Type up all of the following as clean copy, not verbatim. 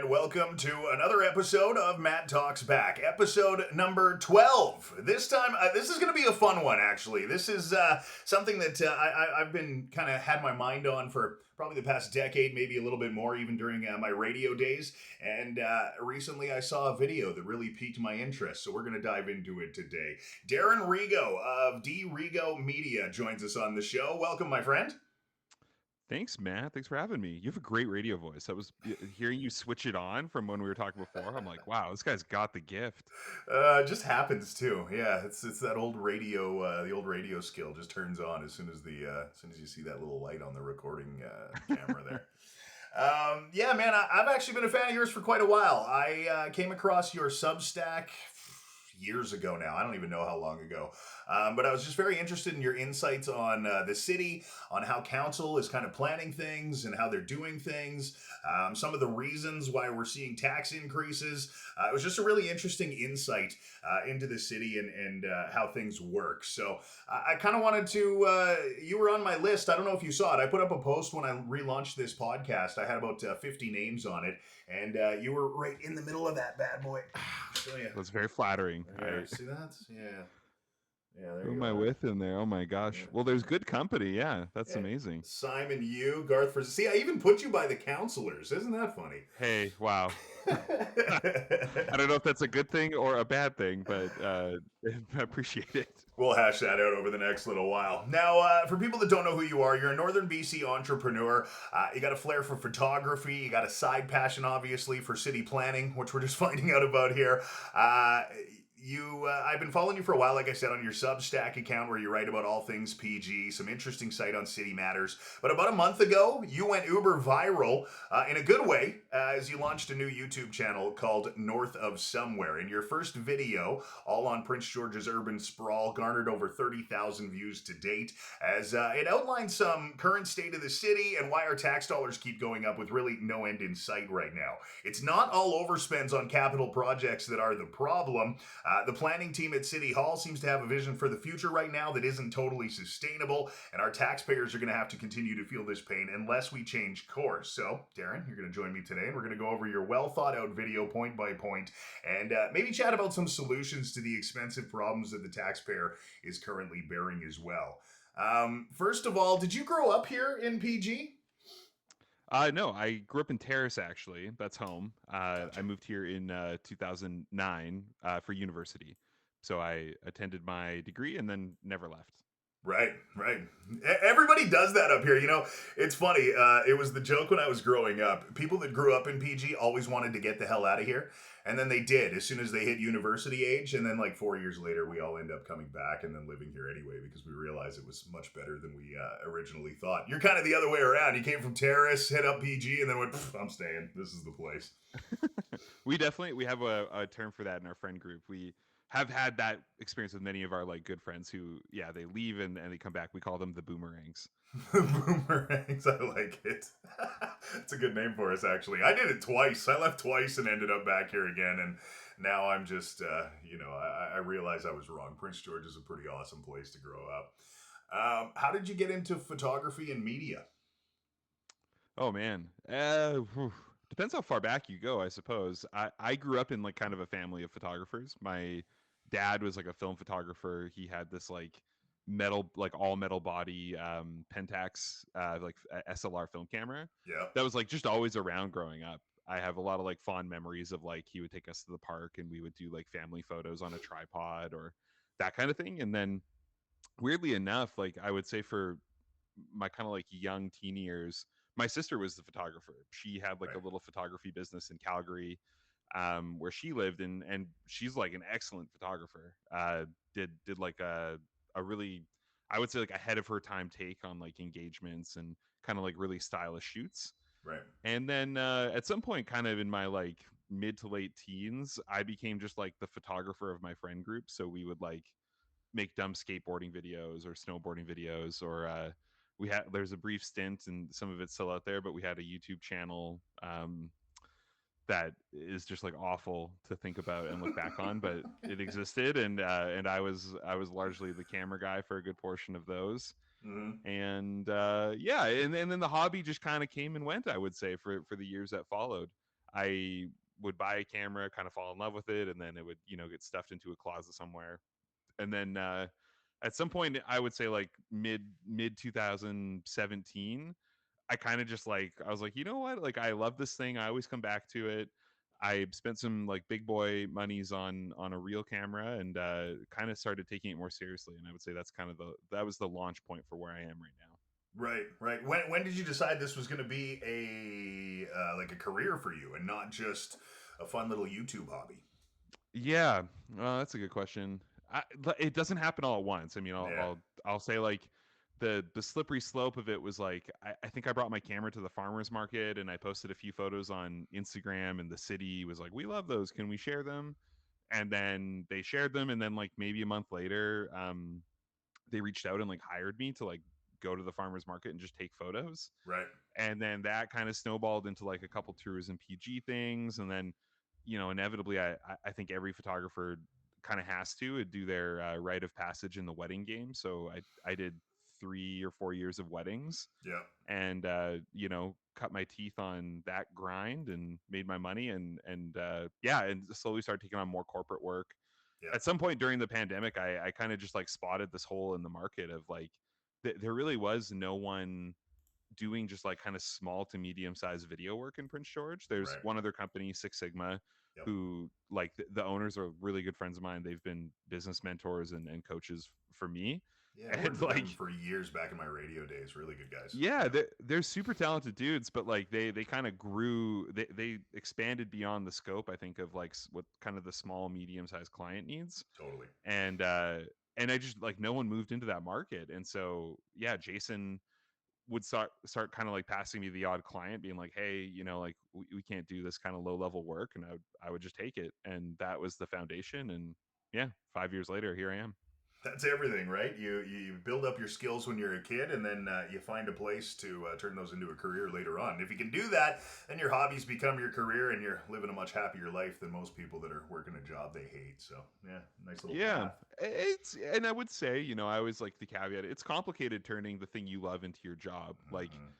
and welcome to another episode of Matt Talks Back, episode number 12. This time, this is going to be a fun one, actually. This is something that I've been kind of had my mind on for probably the past decade, maybe a little bit more, even during my radio days. And recently I saw a video that really piqued my interest, so we're going to dive into it today. Darrin Rigo of D Rigo Media joins us on the show. Welcome, my friend. Thanks, Matt. Thanks for having me. You have a great radio voice. I was hearing you switch it on from when we were talking before. I'm like, wow, this guy's got the gift. It just happens too. Yeah, it's that old radio. The old radio skill just turns on as soon as you see that little light on the recording camera there. Yeah, man, I've actually been a fan of yours for quite a while. I came across your Substack years ago now. I don't even know how long ago. But I was just very interested in your insights on the city, on how council is kind of planning things and how they're doing things, some of the reasons why we're seeing tax increases. It was just a really interesting insight into the city and how things work. So I kind of wanted to, you were on my list. I don't know if you saw it. I put up a post when I relaunched this podcast. I had about 50 names on it. And you were right in the middle of that bad boy. I'll show you. That's very flattering. Yeah, see that? Yeah. Yeah, there Who you am go. I with in there? Oh my gosh. Yeah. Well, there's good company. Yeah, that's Yeah. amazing. Simon, you, Garth. See, I even put you by the counselors. Isn't that funny? Hey, wow. I don't know if that's a good thing or a bad thing, but I appreciate it. We'll hash that out over the next little while. Now, for people that don't know who you are, you're a Northern BC entrepreneur. You got a flair for photography. You got a side passion, obviously, for city planning, which we're just finding out about here. I've been following you for a while, like I said, on your Substack account where you write about all things PG, some interesting site on city matters. But about a month ago, you went uber viral in a good way as you launched a new YouTube channel called North of Somewhere. And your first video, all on Prince George's urban sprawl, garnered over 30,000 views to date as it outlines some current state of the city and why our tax dollars keep going up with really no end in sight right now. It's not all overspends on capital projects that are the problem. The planning team at City Hall seems to have a vision for the future right now that isn't totally sustainable, and our taxpayers are going to have to continue to feel this pain unless we change course. So, Darrin, you're going to join me today, and we're going to go over your well-thought-out video point by point, and maybe chat about some solutions to the expensive problems that the taxpayer is currently bearing as well. First of all, did you grow up here in PG? No, I grew up in Terrace, actually. That's home. I Gotcha. moved here in 2009 for university. So I attended my degree and then never left. Right, right. Everybody does that up here. You know, it's funny. It was the joke when I was growing up. People that grew up in PG always wanted to get the hell out of here. And then they did as soon as they hit university age. And then, like 4 years later, we all end up coming back and then living here anyway because we realized it was much better than we originally thought. You're kind of the other way around. You came from Terrace, hit up PG, and then went, I'm staying. This is the place. We have a term for that in our friend group. We have had that experience with many of our like good friends who, yeah, they leave and they come back. We call them the boomerangs. Boomerangs, I like it. It's a good name for us, actually. I did it twice. I left twice and ended up back here again, and now I'm just, I realize I was wrong. Prince George is a pretty awesome place to grow up. How did you get into photography and media? Oh man, depends how far back you go, I suppose. I grew up in like kind of a family of photographers. My dad was like a film photographer. He had this like metal, like all metal body Pentax SLR film camera Yeah, that was like just always around growing up. I have a lot of like fond memories of like he would take us to the park and we would do like family photos on a tripod or that kind of thing. And then weirdly enough, like I would say for my kind of like young teen years, my sister was the photographer. She had like right. a little photography business in Calgary, where she lived, and she's like an excellent photographer. Did like a really, I would say like ahead of her time take on like engagements and kind of like really stylish shoots. Right. And then at some point, kind of in my like mid to late teens, I became just like the photographer of my friend group. So we would like make dumb skateboarding videos or snowboarding videos or we had there's a brief stint and some of it's still out there, but we had a YouTube channel that is just like awful to think about and look back on, but it existed, and I was largely the camera guy for a good portion of those. Hmm. And yeah, and then the hobby just kind of came and went, I would say, for the years that followed. I would buy a camera, kind of fall in love with it, and then it would, get stuffed into a closet somewhere. And then at some point, I would say like mid 2017, I kind of just like, I was like, you know what? Like, I love this thing. I always come back to it. I spent some like big boy monies on a real camera, and kind of started taking it more seriously. And I would say that's kind of that was the launch point for where I am right now. Right, right. When did you decide this was going to be a like a career for you and not just a fun little YouTube hobby? Yeah, that's a good question. It doesn't happen all at once. I mean, Yeah, I'll say like the slippery slope of it was like, I think I brought my camera to the farmers market and I posted a few photos on Instagram, and the city was like, "We love those. Can we share them?" And then they shared them, and then like maybe a month later, they reached out and like hired me to like go to the farmers market and just take photos. right, And then that kind of snowballed into like a couple tourism PG things, and then inevitably, I think every photographer kind of has to do their rite of passage in the wedding game. So I did 3 or 4 years of weddings, yeah, and cut my teeth on that grind and made my money, and yeah, and slowly started taking on more corporate work. yeah, At some point during the pandemic, I kind of just like spotted this hole in the market of like, there really was no one doing just like kind of small to medium sized video work in Prince George. There's right, one other company, Six Sigma, yep. who like the owners are really good friends of mine. They've been business mentors and coaches for me. Yeah, I worked And with them like, for years back in my radio days. Really good guys. yeah, Yeah, they're super talented dudes, but like they kind of grew, they expanded beyond the scope, I think, of like what kind of the small medium sized client needs. totally. And and I just like, no one moved into that market. And so yeah, Jason would start kind of like passing me the odd client, being like, "Hey, like we can't do this kind of low level work," and I would just take it, and that was the foundation. And yeah, 5 years later, here I am. That's everything, right? You build up your skills when you're a kid, and then you find a place to turn those into a career later on. And if you can do that, then your hobbies become your career, and you're living a much happier life than most people that are working a job they hate. So yeah, nice little Yeah, path. and I would say, I always like the caveat. It's complicated turning the thing you love into your job. Like, Mm-hmm.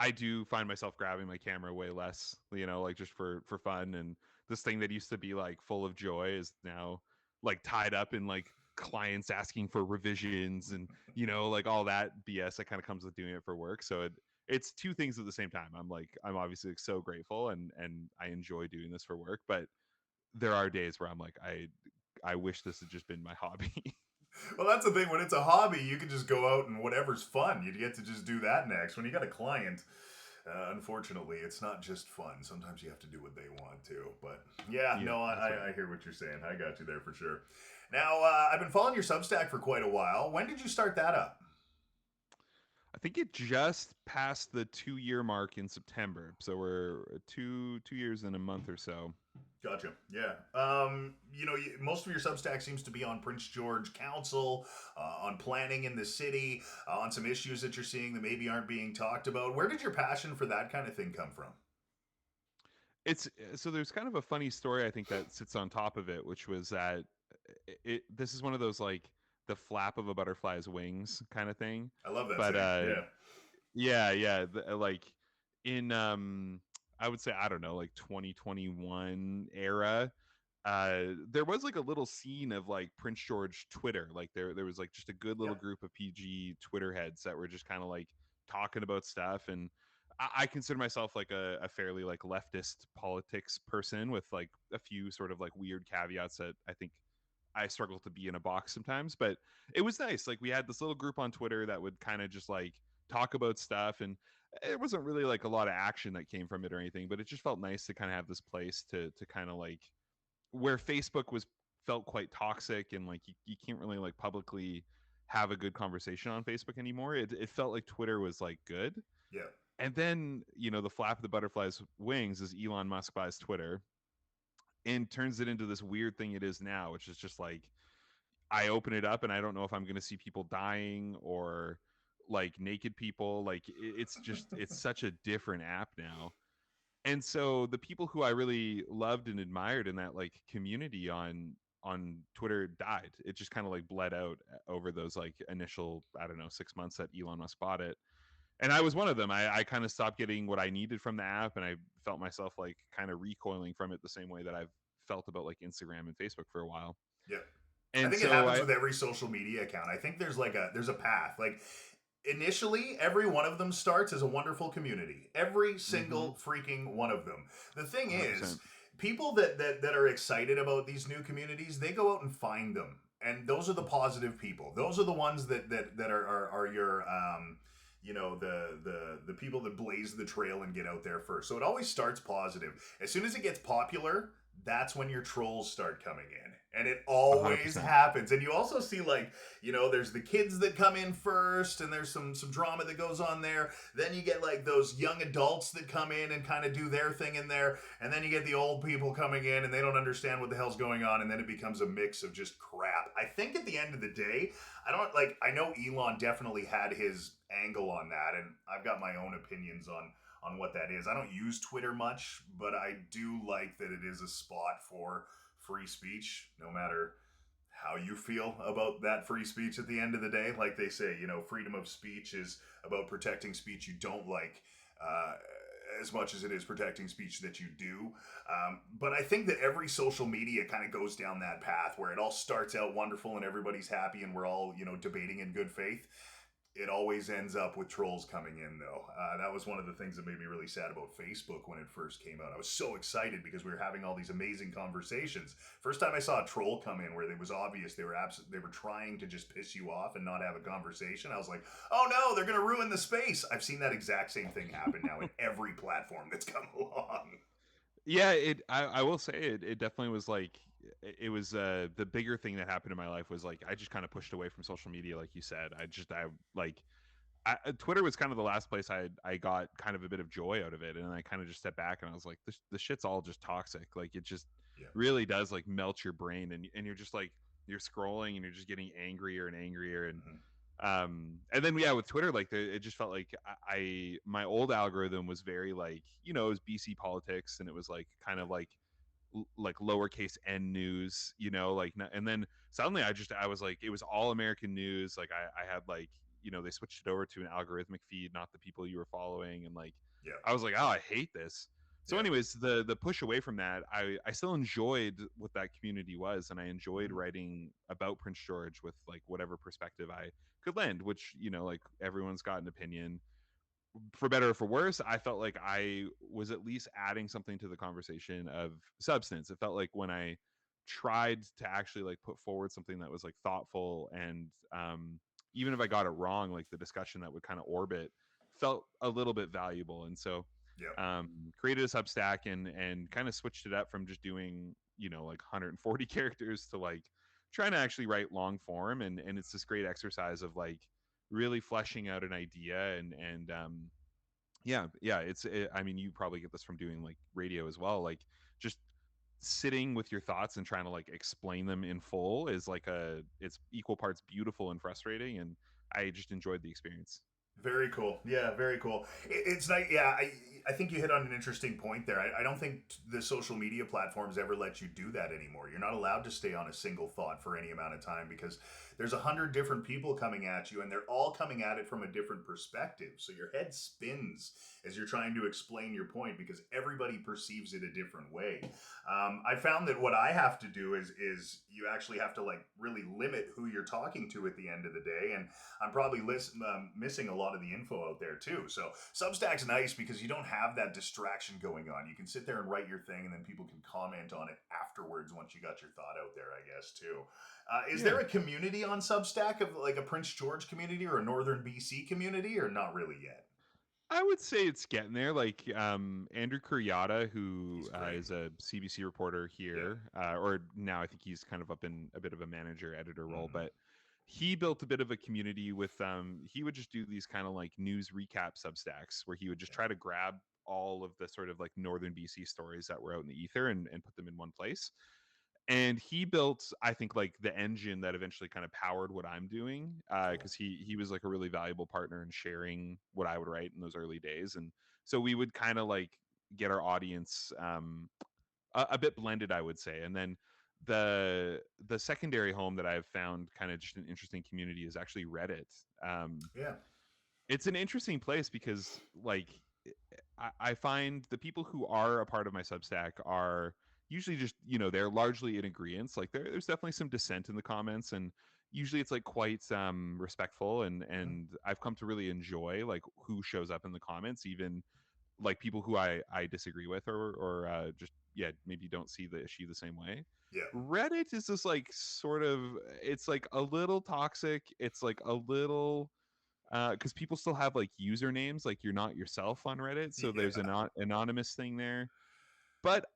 I do find myself grabbing my camera way less, like just for fun. And this thing that used to be like full of joy is now like tied up in like clients asking for revisions, and like all that BS that kind of comes with doing it for work. So it's two things at the same time. I'm obviously like so grateful, and I enjoy doing this for work, but there are days where I'm like, I wish this had just been my hobby. Well, that's the thing. When it's a hobby, you can just go out and whatever's fun. You get to just do that next. When you got a client, unfortunately, it's not just fun. Sometimes you have to do what they want to. But yeah, Yeah, no, that's right. I hear what you're saying. I got you there for sure. Now, I've been following your Substack for quite a while. When did you start that up? I think it just passed the 2 year mark in September. So we're 2 years and a month or so. Gotcha. Yeah. Most of your Substack seems to be on Prince George Council, on planning in the city, on some issues that you're seeing that maybe aren't being talked about. Where did your passion for that kind of thing come from? It's so there's kind of a funny story, I think, that sits on top of it, which was that this is one of those like the flap of a butterfly's wings kind of thing. I love that But saying. Yeah. yeah, yeah, like in I would say, I don't know, like 2021 era, there was like a little scene of like Prince George Twitter. Like there was like just a good little Yep. group of PG Twitter heads that were just kind of like talking about stuff. And I consider myself like a fairly like leftist politics person, with like a few sort of like weird caveats that I think I struggle to be in a box sometimes. But it was nice. Like, we had this little group on Twitter that would kind of just like talk about stuff, and it wasn't really like a lot of action that came from it or anything, but it just felt nice to kind of have this place to kind of like, where Facebook was felt quite toxic, and like you can't really like publicly have a good conversation on Facebook anymore. It felt like Twitter was like good. Yeah. And then, the flap of the butterfly's wings is Elon Musk buys Twitter and turns it into this weird thing it is now, which is just like, I open it up and I don't know if I'm going to see people dying or like naked people. Like, it's such a different app now. And so the people who I really loved and admired in that like community on Twitter died. It just kind of like bled out over those like initial, I don't know, 6 months that Elon Musk bought it. And I was one of them. I kind of stopped getting what I needed from the app, and I felt myself like kind of recoiling from it the same way that I've felt about like Instagram and Facebook for a while. Yeah. I And think it so happens I with every social media account. I think there's a path. Like initially, every one of them starts as a wonderful community. Every mm-hmm, single freaking one of them. The thing is, 100%. people that are excited about these new communities, they go out and find them. And those are the positive people. Those are the ones that are your the people that blaze the trail and get out there first. So it always starts positive. As soon as it gets popular, that's when your trolls start coming in. And it always 100%. happens. And you also see like, there's the kids that come in first and there's some drama that goes on there. Then you get like those young adults that come in and kind of do their thing in there. And then you get the old people coming in and they don't understand what the hell's going on, and then it becomes a mix of just crap. I think at the end of the day, I know Elon definitely had his angle on that, and I've got my own opinions on what that is. I don't use Twitter much, but I do like that it is a spot for free speech, no matter how you feel about that free speech at the end of the day. Like they say, freedom of speech is about protecting speech you don't like. As much as it is protecting speech that you do. But I think that every social media kind of goes down that path where it all starts out wonderful and everybody's happy and we're all, debating in good faith. It always ends up with trolls coming in, though. That was one of the things that made me really sad about Facebook when it first came out. I was so excited because we were having all these amazing conversations. First time I saw a troll come in where it was obvious they were trying to just piss you off and not have a conversation. I was like, oh no, they're going to ruin the space. I've seen that exact same thing happen now in every platform that's come along. Yeah, I will say it definitely was like it was the bigger thing that happened in my life was like I just kind of pushed away from social media, like you said. I like Twitter was kind of the last place I got kind of a bit of joy out of it, and I kind of just stepped back and I was like, this shit's all just toxic. Like it just Yeah. really does like melt your brain, and you're just like you're scrolling and you're just getting angrier and angrier, Mm-hmm. and then yeah, with Twitter, like it just felt like my old algorithm was very like it was BC politics, and it was like kind of like like lowercase n news, like and then suddenly I was like it was all American news. Like I had like they switched it over to an algorithmic feed, not the people you were following, and like Yeah. I was like, oh, I hate this. So Yeah. anyways, the push away from that, I still enjoyed what that community was, and I enjoyed Mm-hmm. writing about Prince George with like whatever perspective I could lend, which like everyone's got an opinion. For better or for worse, I felt like I was at least adding something to the conversation of substance. It felt like when I tried to actually like put forward something that was like thoughtful, and even if I got it wrong, like the discussion that would kind of orbit felt a little bit valuable. And so Yeah. created a Substack and kind of switched it up from just doing like 140 characters to like trying to actually write long form, and it's this great exercise of like really fleshing out an idea, and yeah, I mean, you probably get this from doing like radio as well, like just sitting with your thoughts and trying to like explain them in full is like it's equal parts beautiful and frustrating, and I just enjoyed the experience. Very cool. Yeah, very cool. It's like, yeah, I think you hit on an interesting point there. I don't think the social media platforms ever let you do that anymore. You're not allowed to stay on a single thought for any amount of time because there's 100 different people coming at you and they're all coming at it from a different perspective. So your head spins as you're trying to explain your point because everybody perceives it a different way. I found that what I have to do is you actually have to like really limit who you're talking to at the end of the day, and I'm probably missing a lot of the info out there too. So Substack's nice because you don't have that distraction going on. You can sit there and write your thing, and then people can comment on it afterwards once you got your thought out there, I guess, too. Is Yeah, there a community on Substack of like a Prince George community or a Northern BC community, or not really yet? I would say it's getting there. Like Andrew Kuryata, He's who great. is a CBC reporter Yeah. here, or now I think he's kind of up in a bit of a manager editor role, Mm-hmm. but he built a bit of a community with he would just do these kind of like news recap substacks where he would just Yeah. try to grab all of the sort of like northern BC stories that were out in the ether, and put them in one place. And he built, I think, like the engine that eventually kind of powered what I'm doing, Cool. because he was like a really valuable partner in sharing what I would write in those early days. And so we would kind of like get our audience a bit blended, I would say. And then the secondary home that I've found kind of just an interesting community is actually Reddit. Yeah. It's an interesting place because like I find the people who are a part of my Substack are usually just, they're largely in agreement. Like there's definitely some dissent in the comments, and usually it's like quite respectful, Mhm. and I've come to really enjoy like who shows up in the comments, even like people who I disagree with, or just, yeah, maybe don't see the issue the same way. Yeah. Reddit is just like sort of, it's like a little toxic. It's like a little because people still have like usernames, like you're not yourself on Reddit, so there's Yeah. an anonymous thing there. But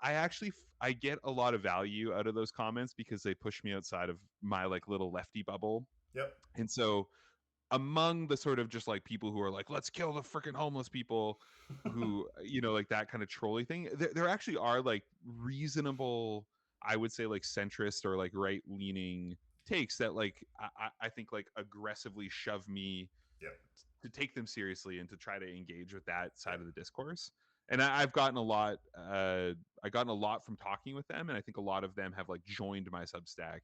I actually I get a lot of value out of those comments because they push me outside of my like little lefty bubble. Yep. And so among the sort of just like people who are like, let's kill the freaking homeless people, who, like that kind of trolley thing, there actually are like reasonable, I would say, like centrist or like right leaning takes that like I think like aggressively shove me Yep. to take them seriously and to try to engage with that Yep. side of the discourse. And I've gotten a lot. I gotten a lot from talking with them, and I think a lot of them have like joined my Substack,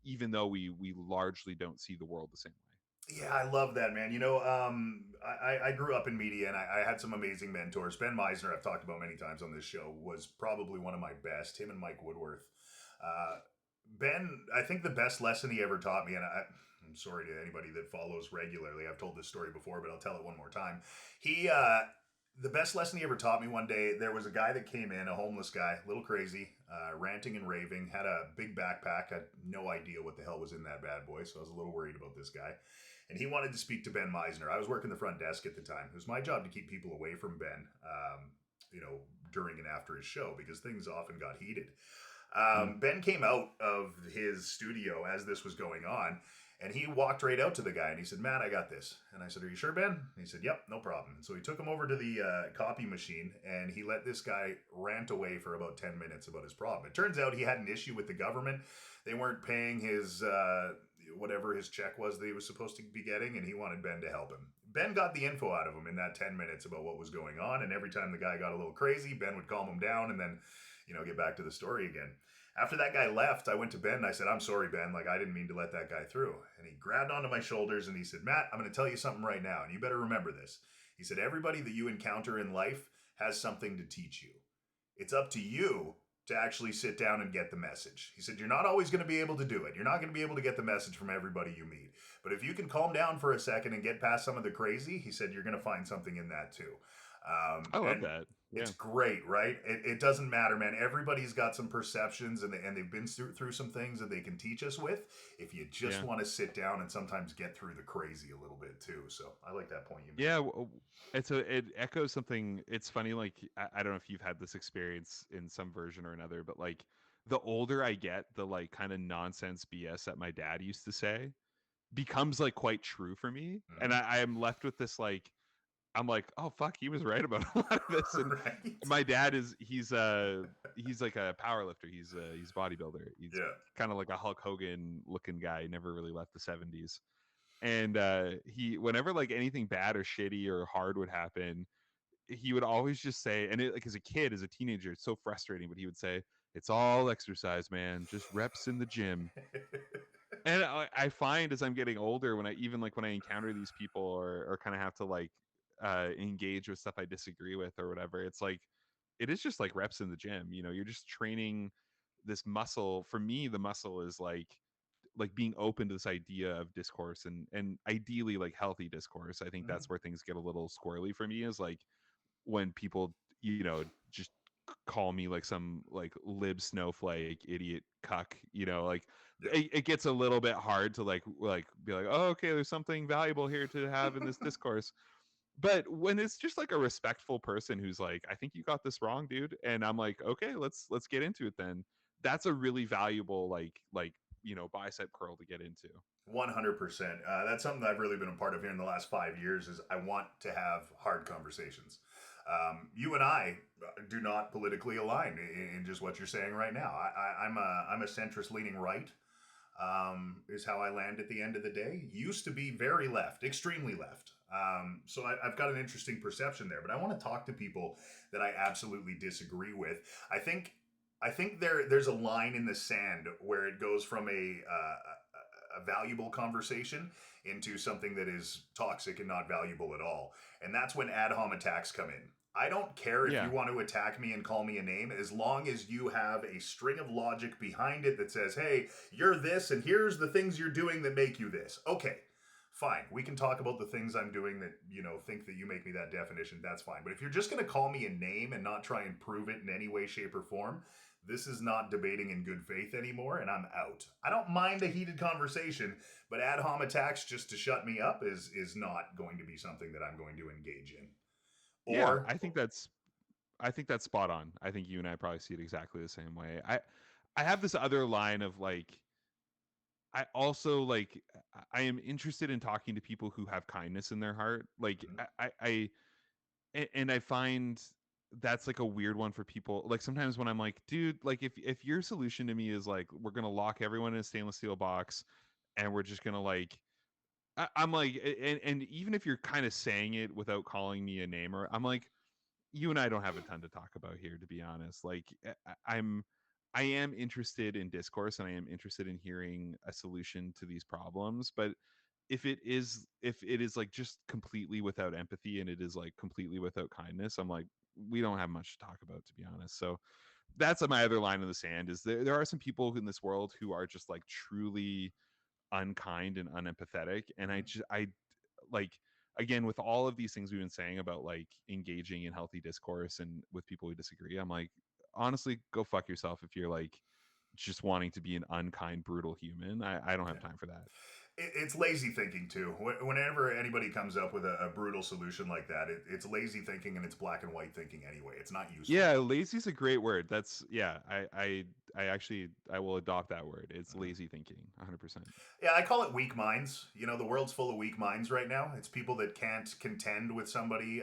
even though we largely don't see the world the same way. Yeah, I love that, man. I grew up in media, and I had some amazing mentors. Ben Meisner, I've talked about many times on this show, was probably one of my best. Him and Mike Woodworth. Uh, Ben, I think the best lesson he ever taught me, and I'm sorry to anybody that follows regularly. I've told this story before, but I'll tell it one more time. The best lesson he ever taught me one day, there was a guy that came in, a homeless guy, a little crazy, ranting and raving, had a big backpack. I had no idea what the hell was in that bad boy, so I was a little worried about this guy. And he wanted to speak to Ben Meisner. I was working the front desk at the time. It was my job to keep people away from Ben, you know, during and after his show because things often got heated. Mm. Ben came out of his studio as this was going on, and he walked right out to the guy and he said, "Matt, I got this." And I said, "Are you sure, Ben?" And he said, "Yep, no problem." And so he took him over to the copy machine and he let this guy rant away for about 10 minutes about his problem. It turns out he had an issue with the government. They weren't paying his whatever his check was that he was supposed to be getting, and he wanted Ben to help him. Ben got the info out of him in that 10 minutes about what was going on, and every time the guy got a little crazy, Ben would calm him down and then, get back to the story again. After that guy left, I went to Ben and I said, "I'm sorry, Ben. Like, I didn't mean to let that guy through." And he grabbed onto my shoulders and he said, "Matt, I'm going to tell you something right now, and you better remember this." He said, "Everybody that you encounter in life has something to teach you. It's up to you to actually sit down and get the message." He said, "You're not always going to be able to do it. You're not going to be able to get the message from everybody you meet. But if you can calm down for a second and get past some of the crazy," he said, "you're going to find something in that too." I love And that. Yeah. it's great, right? It doesn't matter, man. Everybody's got some perceptions and they've been through some things that they can teach us with if you just Yeah. want to sit down and sometimes get through the crazy a little bit too. So I like that point you made. Yeah, it echoes something. It's funny, like I don't know if you've had this experience in some version or another, but like the older I get, the like kind of nonsense BS that my dad used to say becomes like quite true for me, and Mhm. I am left with this like, I'm like, oh fuck, he was right about a lot of this. And Right? my dad is he's like a power lifter. He's a bodybuilder. He's Yeah. kind of like a Hulk Hogan looking guy. Never really left the 70s. And he, whenever like anything bad or shitty or hard would happen, he would always just say, and it, like as a kid, as a teenager, it's so frustrating, but he would say, "It's all exercise, man. Just reps in the gym." And I find as I'm getting older, when I even like when I encounter these people, or kind of have to like engage with stuff I disagree with or whatever, it's like it is just like reps in the gym. You're just training this muscle. For me, the muscle is like being open to this idea of discourse, and ideally like healthy discourse. I think Mhm. that's where things get a little squirrely for me, is like when people just call me like some like lib snowflake idiot cuck, like Yeah. it gets a little bit hard to like be like, oh, okay, there's something valuable here to have in this discourse. But when it's just like a respectful person who's like, "I think you got this wrong, dude," and I'm like, "Okay, let's get into it then," that's a really valuable like bicep curl to get into. 100%. That's something that I've really been a part of here in the last 5 years. Is I want to have hard conversations. You and I do not politically align in just what you're saying right now. I'm a centrist leaning right. Is how I land at the end of the day. Used to be very left, extremely left. So I've got an interesting perception there. But I want to talk to people that I absolutely disagree with. I think I think there's a line in the sand where it goes from a valuable conversation into something that is toxic and not valuable at all. And that's when ad hom attacks come in. I don't care if you Yeah. want to attack me and call me a name, as long as you have a string of logic behind it that says, hey, you're this, and here's the things you're doing that make you this. Okay, fine. We can talk about the things I'm doing that, think that you make me that definition. That's fine. But if you're just going to call me a name and not try and prove it in any way, shape, or form, this is not debating in good faith anymore, and I'm out. I don't mind a heated conversation, but ad hom attacks just to shut me up is not going to be something that I'm going to engage in. Yeah, Or I think that's spot on. I think you and I probably see it exactly the same way. I have this other line of like, I also like, I am interested in talking to people who have kindness in their heart. Like and I find that's like a weird one for people. Like sometimes when I'm like, dude, like if your solution to me is like we're gonna lock everyone in a stainless steel box and we're just gonna like I'm like and even if you're kind of saying it without calling me a name, or I'm like, you and I don't have a ton to talk about here, to be honest. Like I am interested in discourse and I am interested in hearing a solution to these problems, but if it is like just completely without empathy and it is like completely without kindness, I'm like, we don't have much to talk about, to be honest. So that's my other line in the sand is there are some people in this world who are just like truly unkind and unempathetic, and I like, again, with all of these things we've been saying about like engaging in healthy discourse and with people who disagree, I'm like, honestly, go fuck yourself if you're like just wanting to be an unkind, brutal human. I don't have time for that. it's lazy thinking too. Whenever anybody comes up with a brutal solution like that, it's lazy thinking and it's black and white thinking anyway. It's not useful. Yeah, lazy is a great word. That's yeah. I actually I will adopt that word. It's lazy thinking, 100%. Yeah, I call it weak minds. The world's full of weak minds right now. It's people that can't contend with somebody,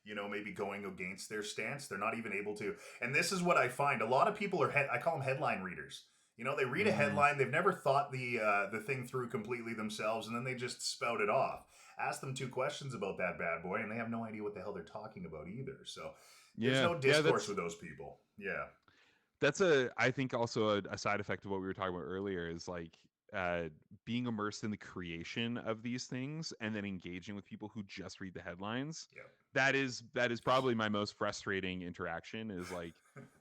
maybe going against their stance. They're not even able to. And this is what I find. A lot of people are, I call them headline readers. They read a headline. They've never thought the thing through completely themselves, and then they just spout it off. Ask them 2 questions about that bad boy, and they have no idea what the hell they're talking about either. So there's Yeah, no yeah. discourse with those people. Yeah. That's I think also a side effect of what we were talking about earlier is like uh, being immersed in the creation of these things and then engaging with people who just read the headlines. Yeah. That is probably my most frustrating interaction is like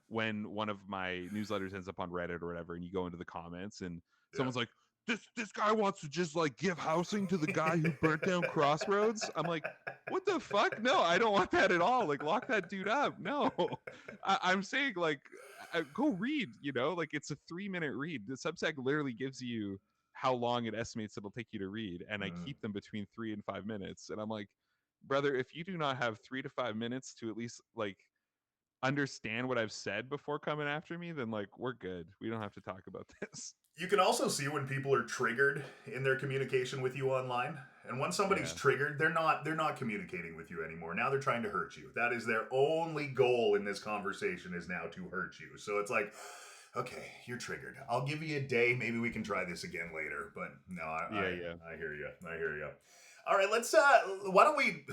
when one of my newsletters ends up on Reddit or whatever, and you go into the comments and someone's like, this guy wants to just like give housing to the guy who burnt down Crossroads. I'm like, what the fuck? No, I don't want that at all. Like, lock that dude up. No, I'm saying like, go read. Like it's a 3-minute read. The Substack literally gives you how long it estimates it'll take you to read, and I keep them between 3 and 5 minutes. And I'm like, brother, if you do not have 3 to 5 minutes to at least like understand what I've said before coming after me, then like we're good. We don't have to talk about this. You can also see when people are triggered in their communication with you online. And when somebody's Yeah. triggered, they're not communicating with you anymore. Now they're trying to hurt you. That is their only goal in this conversation, is now to hurt you. So it's like, okay, you're triggered. I'll give you a day. Maybe we can try this again later. But no, I hear you. I hear you. All right, let's why don't we,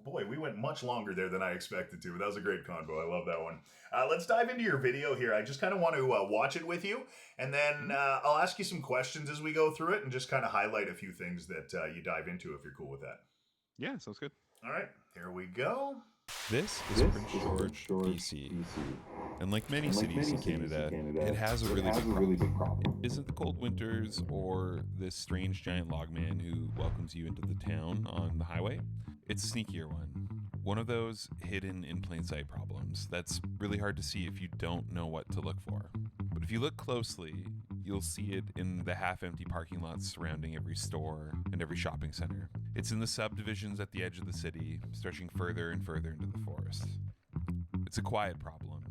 boy, we went much longer there than I expected to, but that was a great convo. I love that one. Let's dive into your video here. I just kind of want to watch it with you, and then I'll ask you some questions as we go through it and just kind of highlight a few things that you dive into, if you're cool with that. Yeah, sounds good. All right, here we go. This is Prince George, BC. And like many cities in Canada, it has a really big problem. It isn't the cold winters or this strange giant logman who welcomes you into the town on the highway. It's a sneakier one. One of those hidden in plain sight problems that's really hard to see if you don't know what to look for. But if you look closely, you'll see it in the half-empty parking lots surrounding every store and every shopping center. It's in the subdivisions at the edge of the city, stretching further and further into the forest. It's a quiet problem,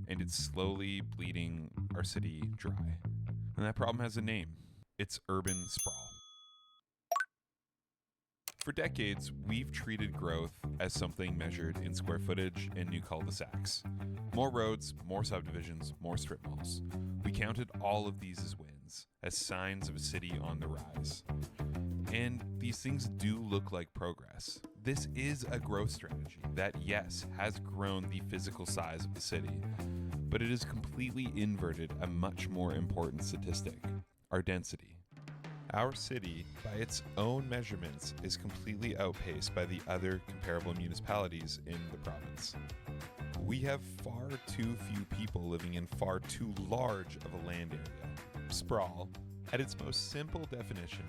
and it's slowly bleeding our city dry. And that problem has a name. It's urban sprawl. For decades, we've treated growth as something measured in square footage and new cul-de-sacs. More roads, more subdivisions, more strip malls. We counted all of these as wins, as signs of a city on the rise. And these things do look like progress. This is a growth strategy that, yes, has grown the physical size of the city, but it has completely inverted a much more important statistic, our density. Our city, by its own measurements, is completely outpaced by the other comparable municipalities in the province. We have far too few people living in far too large of a land area. Sprawl, at its most simple definition,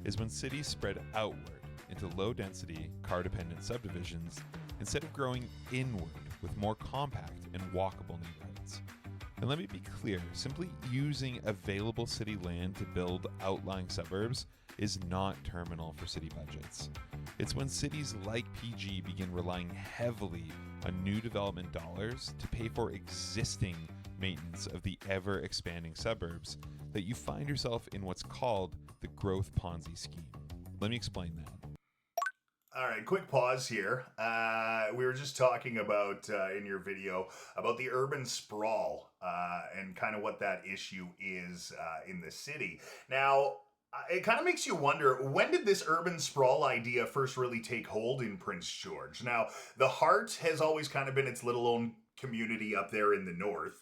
is when cities spread outward into low-density, car-dependent subdivisions instead of growing inward with more compact and walkable neighborhoods. And let me be clear, simply using available city land to build outlying suburbs is not terminal for city budgets. It's when cities like PG begin relying heavily on new development dollars to pay for existing maintenance of the ever-expanding suburbs that you find yourself in what's called the growth Ponzi scheme. Let me explain that. All right, quick pause here. We were just talking about in your video about the urban sprawl and kind of what that issue is in the city. Now, it kind of makes you wonder, when did this urban sprawl idea first really take hold in Prince George? Now, the heart has always kind of been its little own community up there in the north.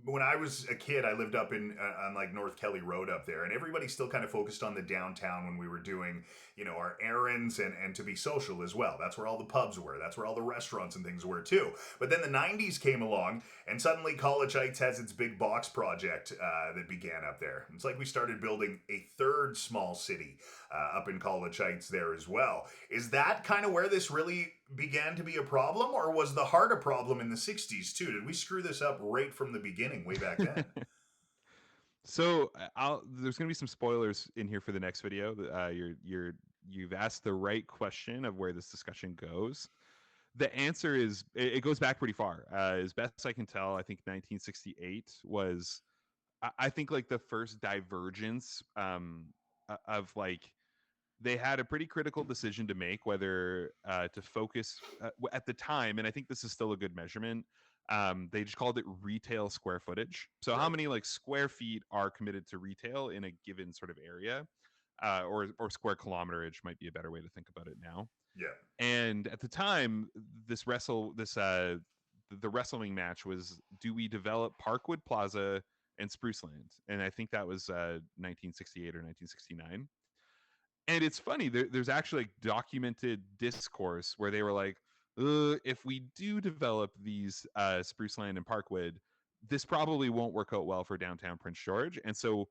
When I was a kid, I lived up in on like North Kelly Road up there, and everybody still kind of focused on the downtown when we were doing, our errands and to be social as well. That's where all the pubs were. That's where all the restaurants and things were too. But then the 90s came along, and suddenly College Heights has its big box project that began up there. It's like we started building a third small city up in College Heights there as well. Is that kind of where this really began to be a problem, or was the heart a problem in the 60s too? Did we screw this up right from the beginning way back then? So there's going to be some spoilers in here for the next video. You've asked the right question of where this discussion goes. The answer is it goes back pretty far. As best I can tell, I think 1968 was, I think, like the first divergence of like, they had a pretty critical decision to make whether to focus at the time, and I think this is still a good measurement. They just called it retail square footage. So how Right. many like square feet are committed to retail in a given sort of area, or square kilometerage might be a better way to think about it now. Yeah. And at the time, the wrestling match was, do we develop Parkwood Plaza and Spruceland? And I think that was 1968 or 1969. And it's funny, there's actually like documented discourse where they were like, if we do develop these Spruceland and Parkwood, this probably won't work out well for downtown Prince George. And so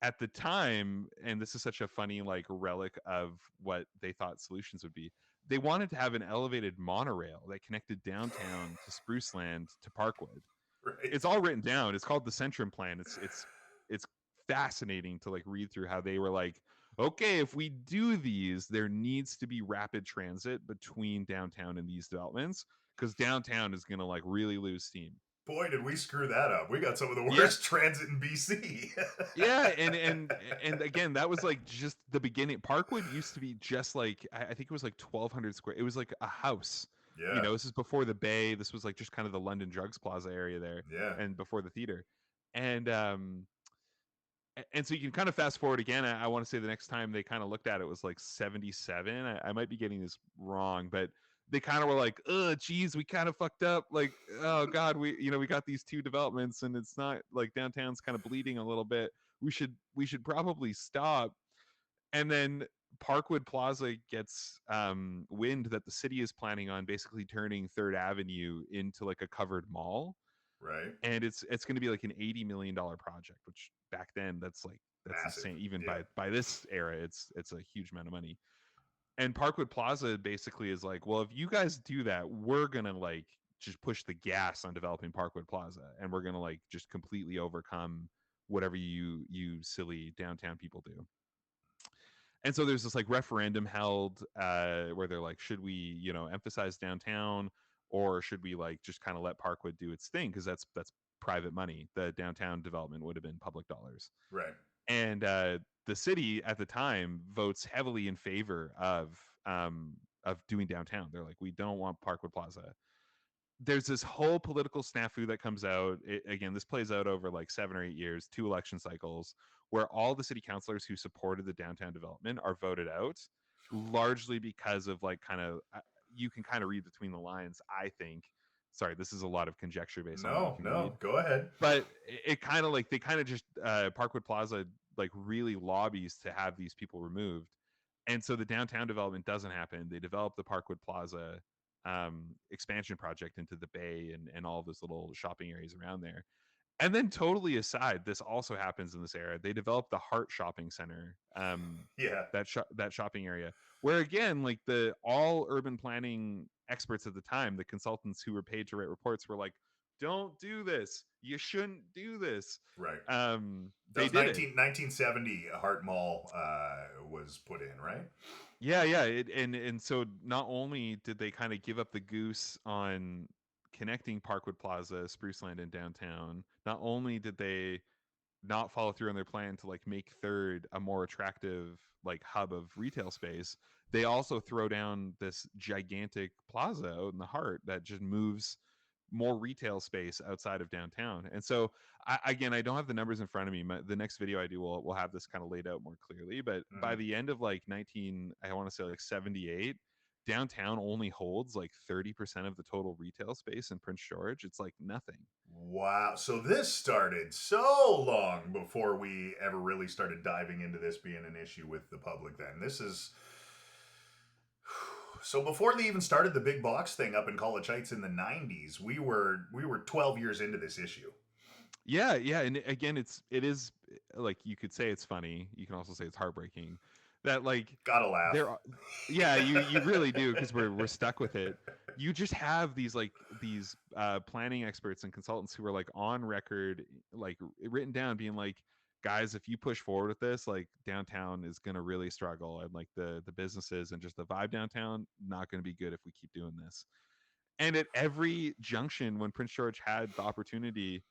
at the time, and this is such a funny like relic of what they thought solutions would be, they wanted to have an elevated monorail that connected downtown to Spruceland to Parkwood. Right. It's all written down. It's called the Centrum Plan. It's fascinating to like read through how they were like, okay, if we do these, there needs to be rapid transit between downtown and these developments, because downtown is going to like really lose steam. Boy, did we screw that up. We got some of the Yeah. worst transit in BC. Yeah, and again, that was like just the beginning. Parkwood used to be just like, I think it was like 1,200 square. It was like a house. Yeah. This is before the Bay. This was like just kind of the London Drugs Plaza area there, Yeah. and before the theater. And so you can kind of fast forward again. I want to say the next time they kind of looked at it was like 77. I might be getting this wrong, but they kind of were like, oh geez, we kind of fucked up, like, oh god, we got these two developments and it's not like downtown's kind of bleeding a little bit. We should probably stop. And then Parkwood Plaza gets wind that the city is planning on basically turning Third Avenue into like a covered mall, Right. and it's going to be like an $80 million project, which back then that's Massive. insane. Even Yeah. by this era, it's a huge amount of money. And Parkwood Plaza basically is like, well, if you guys do that, we're gonna like just push the gas on developing Parkwood Plaza, and we're gonna like just completely overcome whatever you silly downtown people do. And so there's this like referendum held where they're like, should we emphasize downtown, or should we like just kind of let Parkwood do its thing, because that's private money. The downtown development would have been public dollars. Right. And the city at the time votes heavily in favor of doing downtown. They're like, we don't want Parkwood Plaza. There's this whole political snafu that comes out. Again, this plays out over like 7 or 8 years, 2 election cycles, where all the city councilors who supported the downtown development are voted out, largely because of like kind of, you can kind of read between the lines, I think. Sorry, this is a lot of conjecture based on what you can read. Go ahead. But it kind of like, they kind of just Parkwood Plaza like really lobbies to have these people removed. And so the downtown development doesn't happen. They develop the Parkwood Plaza expansion project into the bay and all those little shopping areas around there. And then totally aside, this also happens in this era. They developed the Hart Shopping Center, Yeah. that shopping area, where again, like the all urban planning experts at the time, the consultants who were paid to write reports, were like, "Don't do this. You shouldn't do this." Right. That They was did it. 1970. Hart Mall was put in, right? Yeah, yeah, and so not only did they kind of give up the goose on connecting Parkwood Plaza, Spruceland, and downtown, not only did they not follow through on their plan to like make Third a more attractive like hub of retail space, they also throw down this gigantic plaza out in the heart that just moves more retail space outside of downtown. And so again, I don't have the numbers in front of me. The next video I do will have this kind of laid out more clearly, but by the end of like I want to say like 78, downtown only holds like 30% of the total retail space in Prince George. It's like nothing. Wow. So this started so long before we ever really started diving into this being an issue with the public then. This is so before they even started the big box thing up in College Heights in the 90s, we were 12 years into this issue. Yeah, yeah, and again, it is like, you could say it's funny. You can also say it's heartbreaking. That like Gotta laugh. yeah, you really do, because we're stuck with it. You just have these planning experts and consultants who are like on record, like written down, being like, guys, if you push forward with this, like downtown is gonna really struggle, and like the businesses and just the vibe downtown not gonna be good if we keep doing this. And at every junction when Prince George had the opportunity,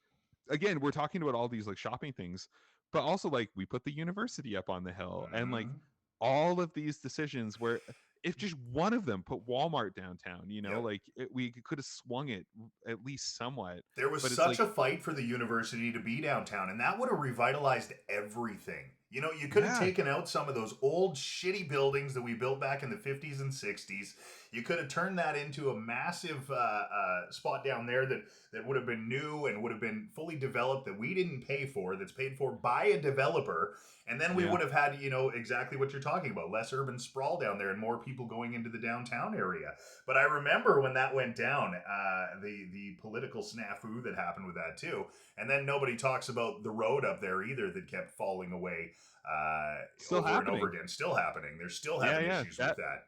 again, we're talking about all these like shopping things, but also like we put the university up on the hill, and like Mhm. all of these decisions where if just one of them put Walmart downtown, Yep. like we could have swung it at least somewhat. There was But it's such like, a fight for the university to be downtown, and that would have revitalized everything. You know, you could have yeah, taken out some of those old shitty buildings that we built back in the 50s and 60s. You could have turned that into a massive spot down there that would have been new and would have been fully developed, that we didn't pay for, that's paid for by a developer. And then we yeah, would have had, exactly what you're talking about, less urban sprawl down there and more people going into the downtown area. But I remember when that went down, the political snafu that happened with that too. And then nobody talks about the road up there either that kept falling away still over and over happening. again. Still happening. They're still Yeah, having yeah. issues with that.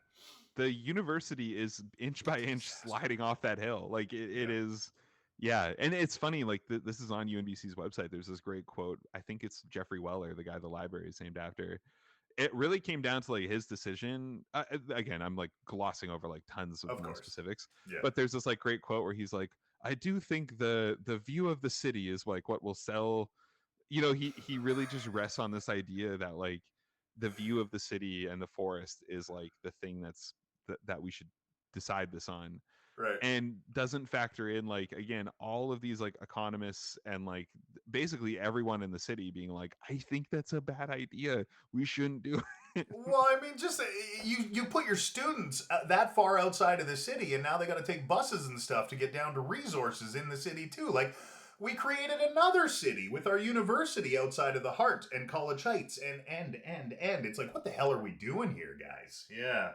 The university is inch by inch sliding off that hill. Like it Yeah. is. Yeah, and it's funny, like this is on UNBC's website. There's this great quote. I think it's Jeffrey Weller, the guy the library is named after. It really came down to like his decision. Again, I'm like glossing over like tons of Of more course. specifics, Yeah. but there's this like great quote where he's like, I do think the view of the city is like what will sell. He really just rests on this idea that like the view of the city and the forest is like the thing that we should decide this on, Right. and doesn't factor in, like, again, all of these like economists and like basically everyone in the city being like, I think that's a bad idea, we shouldn't do it. Well, I mean, just you put your students that far outside of the city, and now they got to take buses and stuff to get down to resources in the city too. Like, we created another city with our university outside of the heart and College Heights, and it's like, what the hell are we doing here, guys? Yeah.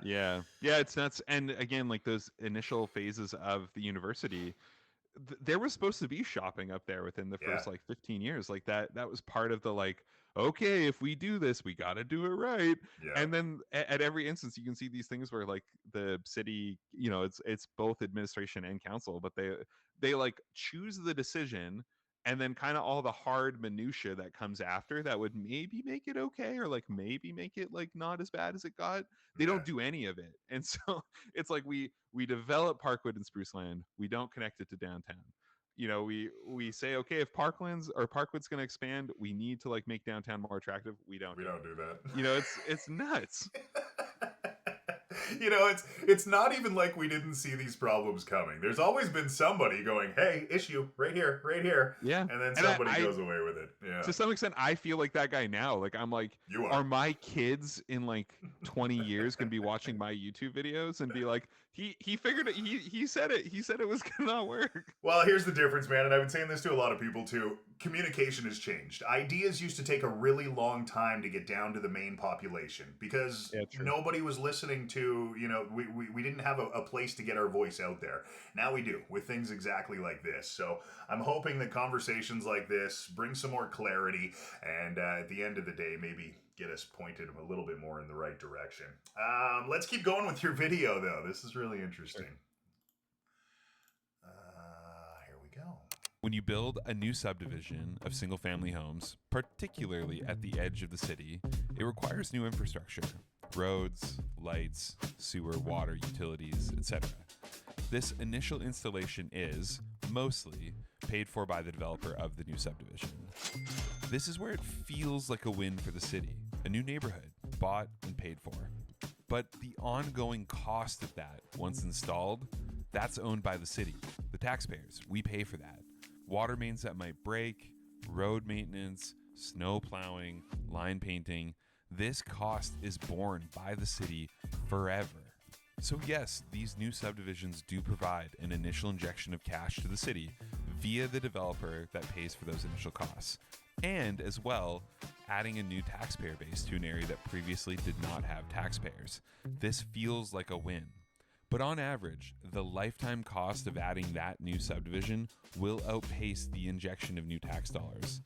Yeah, it's nuts. And again, like those initial phases of the university, there was supposed to be shopping up there within the Yeah. first like 15 years. Like that was part of the like, okay, if we do this, we got to do it right. Yeah. And then at every instance, you can see these things where like the city, it's both administration and council, but they like choose the decision, and then kind of all the hard minutia that comes after that would maybe make it okay, or like maybe make it like not as bad as it got. They Yeah. don't do any of it. And so it's like we develop Parkwood and Spruceland, we don't connect it to downtown. We say, okay, if Parkwood's going to expand, we need to like make downtown more attractive. We don't We do don't it. do that. It's nuts. It's not even like we didn't see these problems coming. There's always been somebody going, "Hey, issue right here," Yeah. and then And somebody I goes away with it. Yeah, to some extent, I feel like that guy now. Like, I'm like, you are are. my kids in like 20 years going to be watching my YouTube videos and be like, he figured it. He said it. He said it was gonna not work. Well, here's the difference, man, and I've been saying this to a lot of people too. Communication has changed. Ideas used to take a really long time to get down to the main population because Yeah, true. nobody was listening to, we didn't have a place to get our voice out there. Now we do with things exactly like this. So I'm hoping that conversations like this bring some more clarity and at the end of the day, maybe get us pointed a little bit more in the right direction. Let's keep going with your video, though. This is really interesting. Here we go. When you build a new subdivision of single-family homes, particularly at the edge of the city, it requires new infrastructure: roads, lights, sewer, water, utilities, etc. This initial installation is, mostly, paid for by the developer of the new subdivision. This is where it feels like a win for the city, a new neighborhood, bought and paid for. But the ongoing cost of that, once installed, that's owned by the city, the taxpayers. We pay for that. Water mains that might break, road maintenance, snow plowing, line painting. This cost is borne by the city forever. So yes, these new subdivisions do provide an initial injection of cash to the city via the developer that pays for those initial costs. And as well, adding a new taxpayer base to an area that previously did not have taxpayers. This feels like a win. But on average, the lifetime cost of adding that new subdivision will outpace the injection of new tax dollars.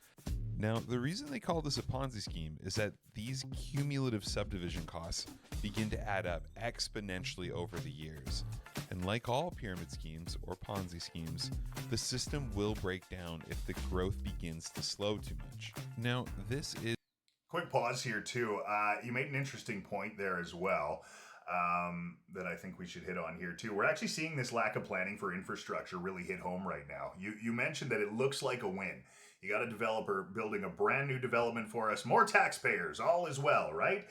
Now, the reason they call this a Ponzi scheme is that these cumulative subdivision costs begin to add up exponentially over the years. And like all pyramid schemes or Ponzi schemes, the system will break down if the growth begins to slow too much. Now, this is... Quick pause here, too. You made an interesting point there as well. That I think we should hit on here too. We're actually seeing this lack of planning for infrastructure really hit home right now. You mentioned that it looks like a win. You got a developer building a brand new development for us, more taxpayers, all is well, right?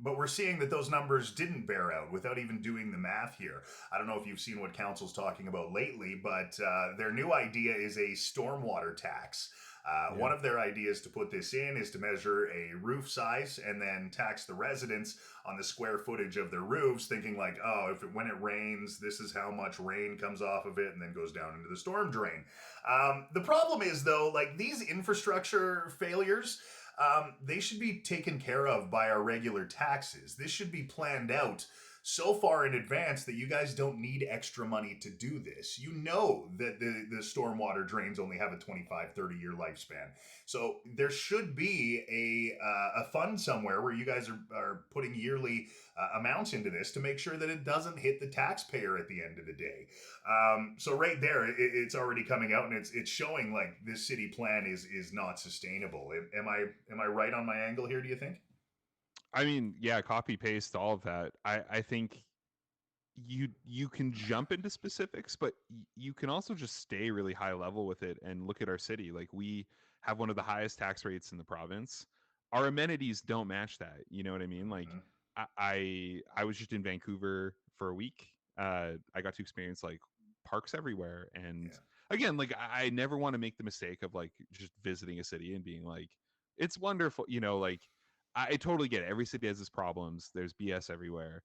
But we're seeing that those numbers didn't bear out without even doing the math here. I don't know if you've seen what council's talking about lately, but their new idea is a stormwater tax. One of their ideas to put this in is to measure a roof size and then tax the residents on the square footage of their roofs, thinking like, oh, when it rains, this is how much rain comes off of it and then goes down into the storm drain. The problem is, though, like these infrastructure failures, they should be taken care of by our regular taxes. This should be planned out so far in advance that you guys don't need extra money to do this. You know that the stormwater drains only have a 25, 30-year lifespan. So there should be a fund somewhere where you guys are putting yearly amounts into this to make sure that it doesn't hit the taxpayer at the end of the day. So right there, it's already coming out, and it's showing like this city plan is not sustainable. Am I right on my angle here, do you think? I mean, yeah, copy paste all of that. I think you can jump into specifics, but you can also just stay really high level with it and look at our city. Like, we have one of the highest tax rates in the province. Our amenities don't match that. You know what I mean? Like, I was just in Vancouver for a week. I got to experience like parks everywhere, and again, like I never want to make the mistake of like just visiting a city and being like, it's wonderful, like. I totally get it. Every city has its problems. There's BS everywhere.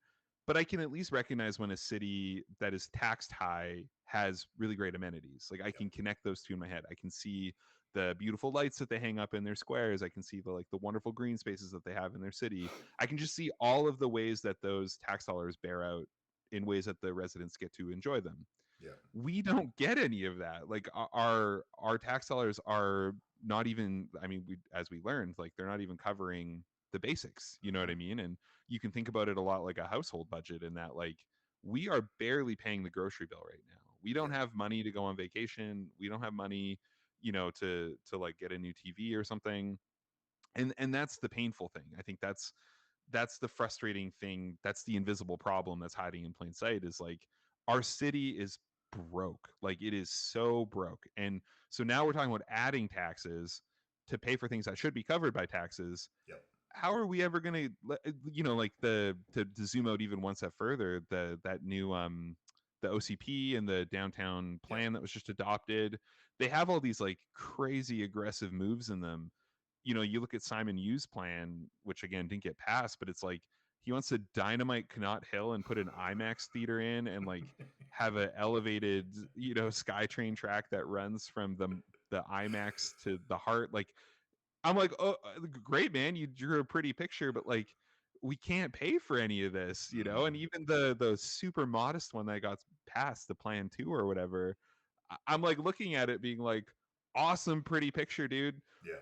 But I can at least recognize when a city that is taxed high has really great amenities. Like I can connect those two in my head. I can see the beautiful lights that they hang up in their squares. I can see the wonderful green spaces that they have in their city. I can just see all of the ways that those tax dollars bear out in ways that the residents get to enjoy them. Yeah. We don't get any of that. Like our tax dollars are not even, I mean, as we learned, like they're not even covering the basics, you know what I mean? And you can think about it a lot like a household budget, in that like we are barely paying the grocery bill right now. We don't have money to go on vacation. We don't have money, to like get a new TV or something. And that's the painful thing. I think that's the frustrating thing. That's the invisible problem that's hiding in plain sight, is like our city is broke. Like it is so broke. And so now we're talking about adding taxes to pay for things that should be covered by taxes. Yep. How are we ever going to, like to zoom out even one step further, that new the OCP and the downtown plan that was just adopted, they have all these like crazy aggressive moves in them. You look at Simon Yu's plan, which again didn't get passed, but it's like he wants to dynamite Connaught Hill and put an IMAX theater in, and like have an elevated, SkyTrain track that runs from the IMAX to the heart. Like, I'm like, oh, great, man, you drew a pretty picture, but like, we can't pay for any of this, And even the super modest one that got passed, the Plan 2 or whatever, I'm like looking at it, being like, awesome, pretty picture, dude. Yeah.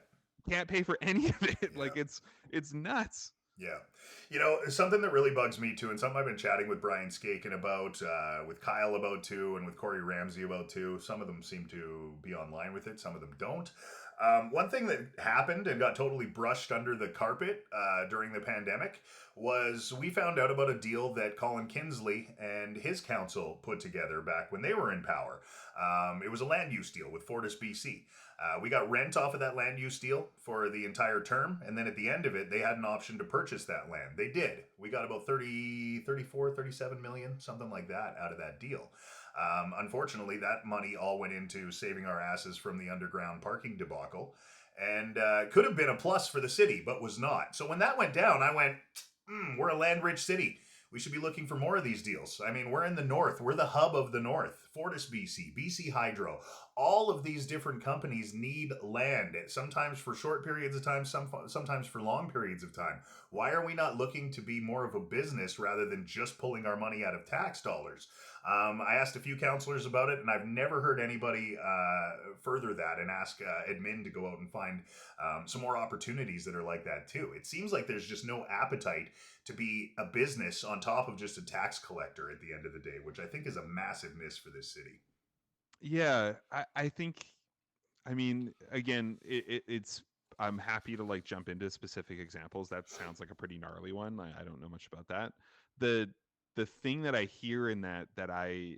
Can't pay for any of it. Yeah. Like, it's nuts. Yeah. Something that really bugs me too, and something I've been chatting with Brian Skaken about, with Kyle about too, and with Corey Ramsey about too. Some of them seem to be online with it, some of them don't. One thing that happened and got totally brushed under the carpet during the pandemic was we found out about a deal that Colin Kinsley and his council put together back when they were in power. It was a land use deal with Porteous, BC. We got rent off of that land use deal for the entire term, and then at the end of it, they had an option to purchase that land. They did. We got about 37 million, something like that, out of that deal. Unfortunately, that money all went into saving our asses from the underground parking debacle, and could have been a plus for the city, but was not. So when that went down, I went, we're a land-rich city. We should be looking for more of these deals. I mean, we're in the north. We're the hub of the north. Fortis BC, BC Hydro. All of these different companies need land, sometimes for short periods of time, sometimes for long periods of time. Why are we not looking to be more of a business rather than just pulling our money out of tax dollars? I asked a few counselors about it, and I've never heard anybody further that and ask admin to go out and find some more opportunities that are like that too. It seems like there's just no appetite to be a business on top of just a tax collector at the end of the day, which I think is a massive miss for this city. Yeah, I think, I mean, again, it's, I'm happy to like jump into specific examples. That sounds like a pretty gnarly one. I don't know much about that. The thing that I hear in that I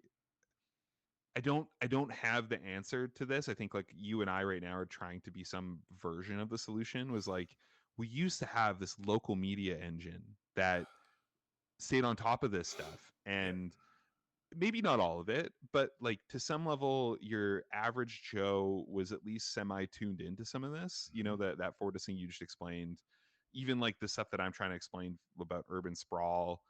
don't have the answer to this. I think like you and I right now are trying to be some version of the solution. Was like, we used to have this local media engine that stayed on top of this stuff, and maybe not all of it, but like to some level, your average Joe was at least semi tuned into some of this. That Fortis thing you just explained, even like the stuff that I'm trying to explain about urban sprawl,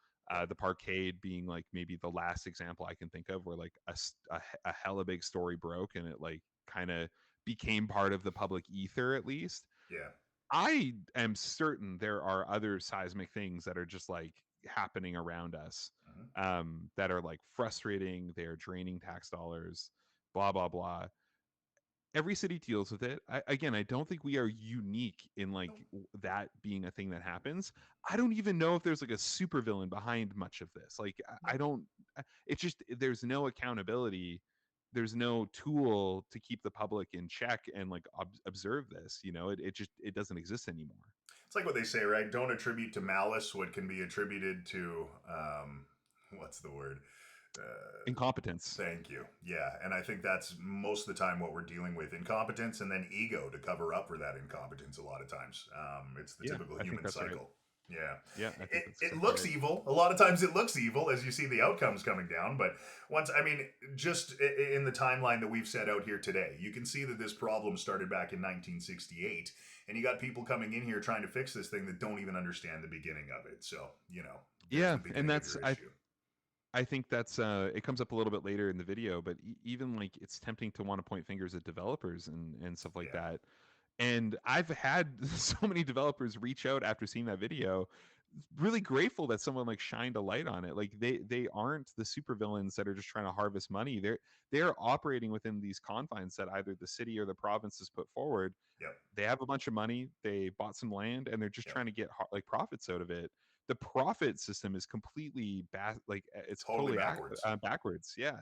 the parkade being like maybe the last example I can think of where like a hella big story broke and it like kind of became part of the public ether at least. Yeah. I am certain there are other seismic things that are just like happening around us, that are like frustrating. They are draining tax dollars, blah, blah, blah. Every city deals with it. I don't think we are unique in like that being a thing that happens. I don't even know if there's like a supervillain behind much of this. Like, I don't, it's just, there's no accountability. There's no tool to keep the public in check and like observe this. It doesn't exist anymore. It's like what they say, right? Don't attribute to malice what can be attributed to, what's the word? Incompetence. Thank you. Yeah, and I think that's most of the time what we're dealing with: incompetence and then ego to cover up for that incompetence. A lot of times, it's the typical human cycle. Right. Yeah. It looks evil. A lot of times it looks evil as you see the outcomes coming down. But just in the timeline that we've set out here today, you can see that this problem started back in 1968, and you got people coming in here trying to fix this thing that don't even understand the beginning of it. So, yeah, and that's I think that's it comes up a little bit later in the video, but even like it's tempting to want to point fingers at developers and stuff like that. And I've had so many developers reach out after seeing that video, really grateful that someone like shined a light on it. Like they aren't the supervillains that are just trying to harvest money. They're operating within these confines that either the city or the province has put forward. They have a bunch of money, they bought some land, and they're just trying to get like profits out of it. The profit system is completely it's totally backwards. Backwards. Yeah.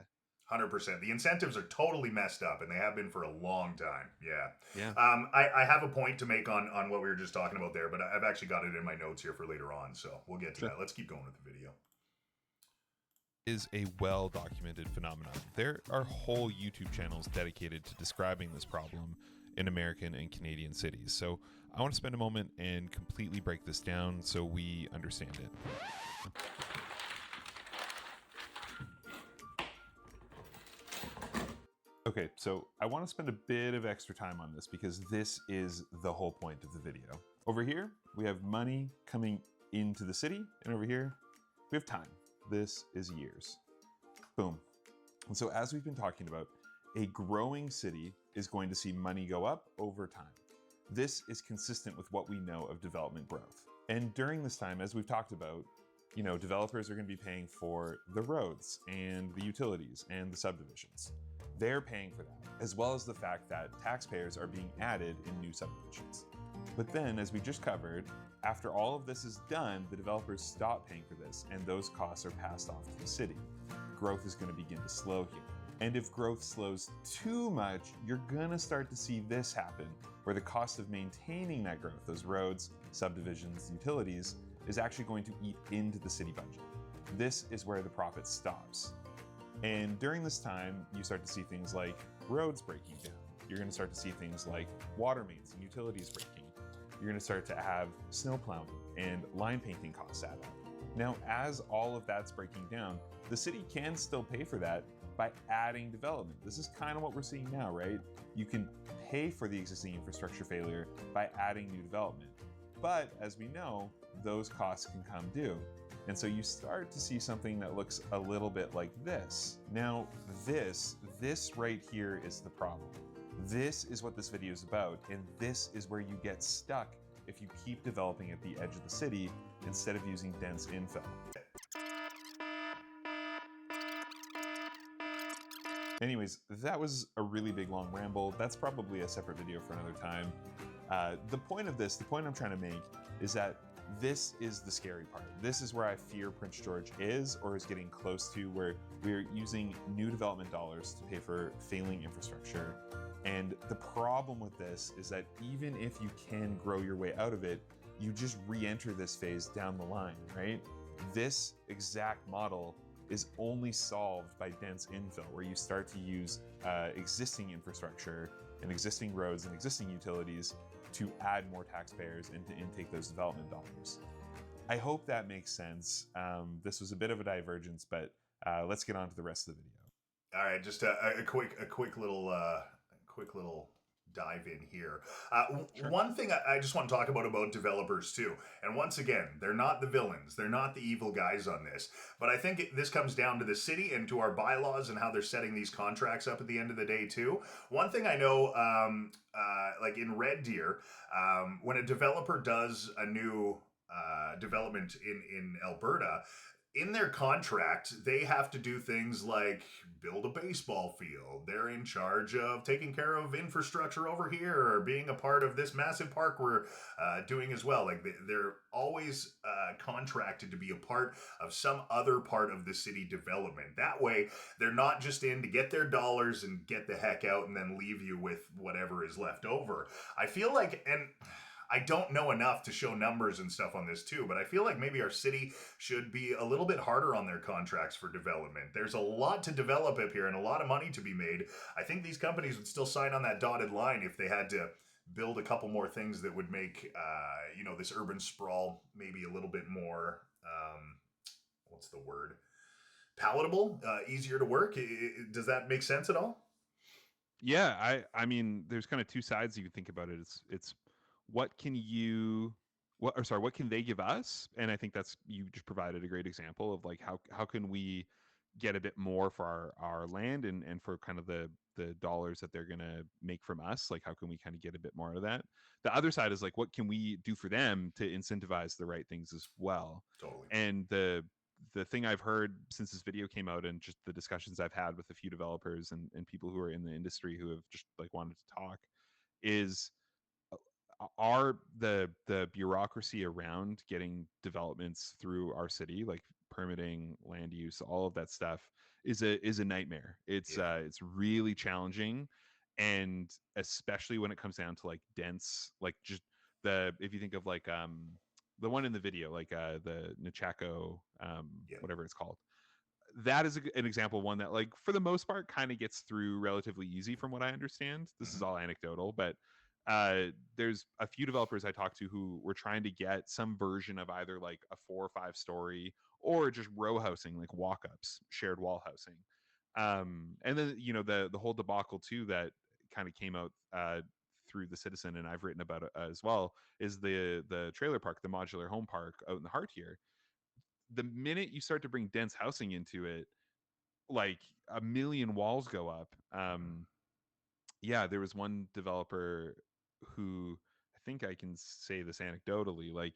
100%. The incentives are totally messed up, and they have been for a long time. Yeah. I have a point to make on what we were just talking about there, but I've actually got it in my notes here for later on, so we'll get to that. Let's keep going with the video. Is a well-documented phenomenon. There are whole YouTube channels dedicated to describing this problem in American and Canadian cities. So I want to spend a moment and completely break this down so we understand it. Okay, so I want to spend a bit of extra time on this because this is the whole point of the video. Over here, we have money coming into the city, and over here, we have time. This is years. Boom. And so as we've been talking about, a growing city is going to see money go up over time. This is consistent with what we know of development growth. And during this time, as we've talked about, developers are going to be paying for the roads and the utilities and the subdivisions. They're paying for that, as well as the fact that taxpayers are being added in new subdivisions. But then, as we just covered, after all of this is done, the developers stop paying for this, and those costs are passed off to the city. Growth is going to begin to slow here. And if growth slows too much, you're going to start to see this happen, where the cost of maintaining that growth, those roads, subdivisions, utilities, is actually going to eat into the city budget. This is where the profit stops. And during this time, you start to see things like roads breaking down. You're going to start to see things like water mains and utilities breaking. You're going to start to have snow plowing and line painting costs add up. Now, as all of that's breaking down, the city can still pay for that by adding development. This is kind of what we're seeing now, right? You can pay for the existing infrastructure failure by adding new development. But as we know, those costs can come due. And so you start to see something that looks a little bit like this. Now, this right here is the problem. This is what this video is about, and this is where you get stuck if you keep developing at the edge of the city instead of using dense infill. Anyways, that was a really big long ramble. That's probably a separate video for another time. The point I'm trying to make is that this is the scary part. This is where I fear Prince George is or is getting close to, where we're using new development dollars to pay for failing infrastructure. And the problem with this is that even if you can grow your way out of it, you just re-enter this phase down the line, right? This exact model is only solved by dense infill, where you start to use existing infrastructure and existing roads and existing utilities to add more taxpayers and to intake those development dollars. I hope that makes sense. This was a bit of a divergence, but let's get on to the rest of the video. All right, just a quick little dive in here. Sure. One thing I just want to talk about developers too, and once again, they're not the villains, they're not the evil guys on this, but I think this comes down to the city and to our bylaws and how they're setting these contracts up at the end of the day too. One thing I know, like in Red Deer, when a developer does a new development in Alberta, in their contract, they have to do things like build a baseball field. They're in charge of taking care of infrastructure over here, or being a part of this massive park we're doing as well. Like they're always contracted to be a part of some other part of the city development. That way, they're not just in to get their dollars and get the heck out and then leave you with whatever is left over. I feel like, and I don't know enough to show numbers and stuff on this too, but I feel like maybe our city should be a little bit harder on their contracts for development. There's a lot to develop up here and a lot of money to be made. I think these companies would still sign on that dotted line if they had to build a couple more things that would make, this urban sprawl maybe a little bit more, what's the word? Palatable, easier to work. Does that make sense at all? Yeah, I mean, there's kind of two sides you can think about it. It's what can they give us? And I think you just provided a great example of like how can we get a bit more for our land and for kind of the dollars that they're gonna make from us. Like how can we kind of get a bit more out of that? The other side is like what can we do for them to incentivize the right things as well? Totally. And the thing I've heard since this video came out and just the discussions I've had with a few developers and people who are in the industry who have just like wanted to talk is the bureaucracy around getting developments through our city, like permitting, land use, all of that stuff is a nightmare. It's really challenging, and especially when it comes down to like dense, like just if you think of like the one in the video, like the Nechako, whatever it's called, that is an example, one that like for the most part kind of gets through relatively easy from what I understand. This is all anecdotal, but there's a few developers I talked to who were trying to get some version of either like a 4 or 5 story or just row housing, like walk-ups, shared wall housing. And then the whole debacle too that kind of came out through the Citizen, and I've written about it as well, is the trailer park, the modular home park out in the heart here. The minute you start to bring dense housing into it, like a million walls go up. Yeah, there was one developer who, I think I can say this anecdotally, like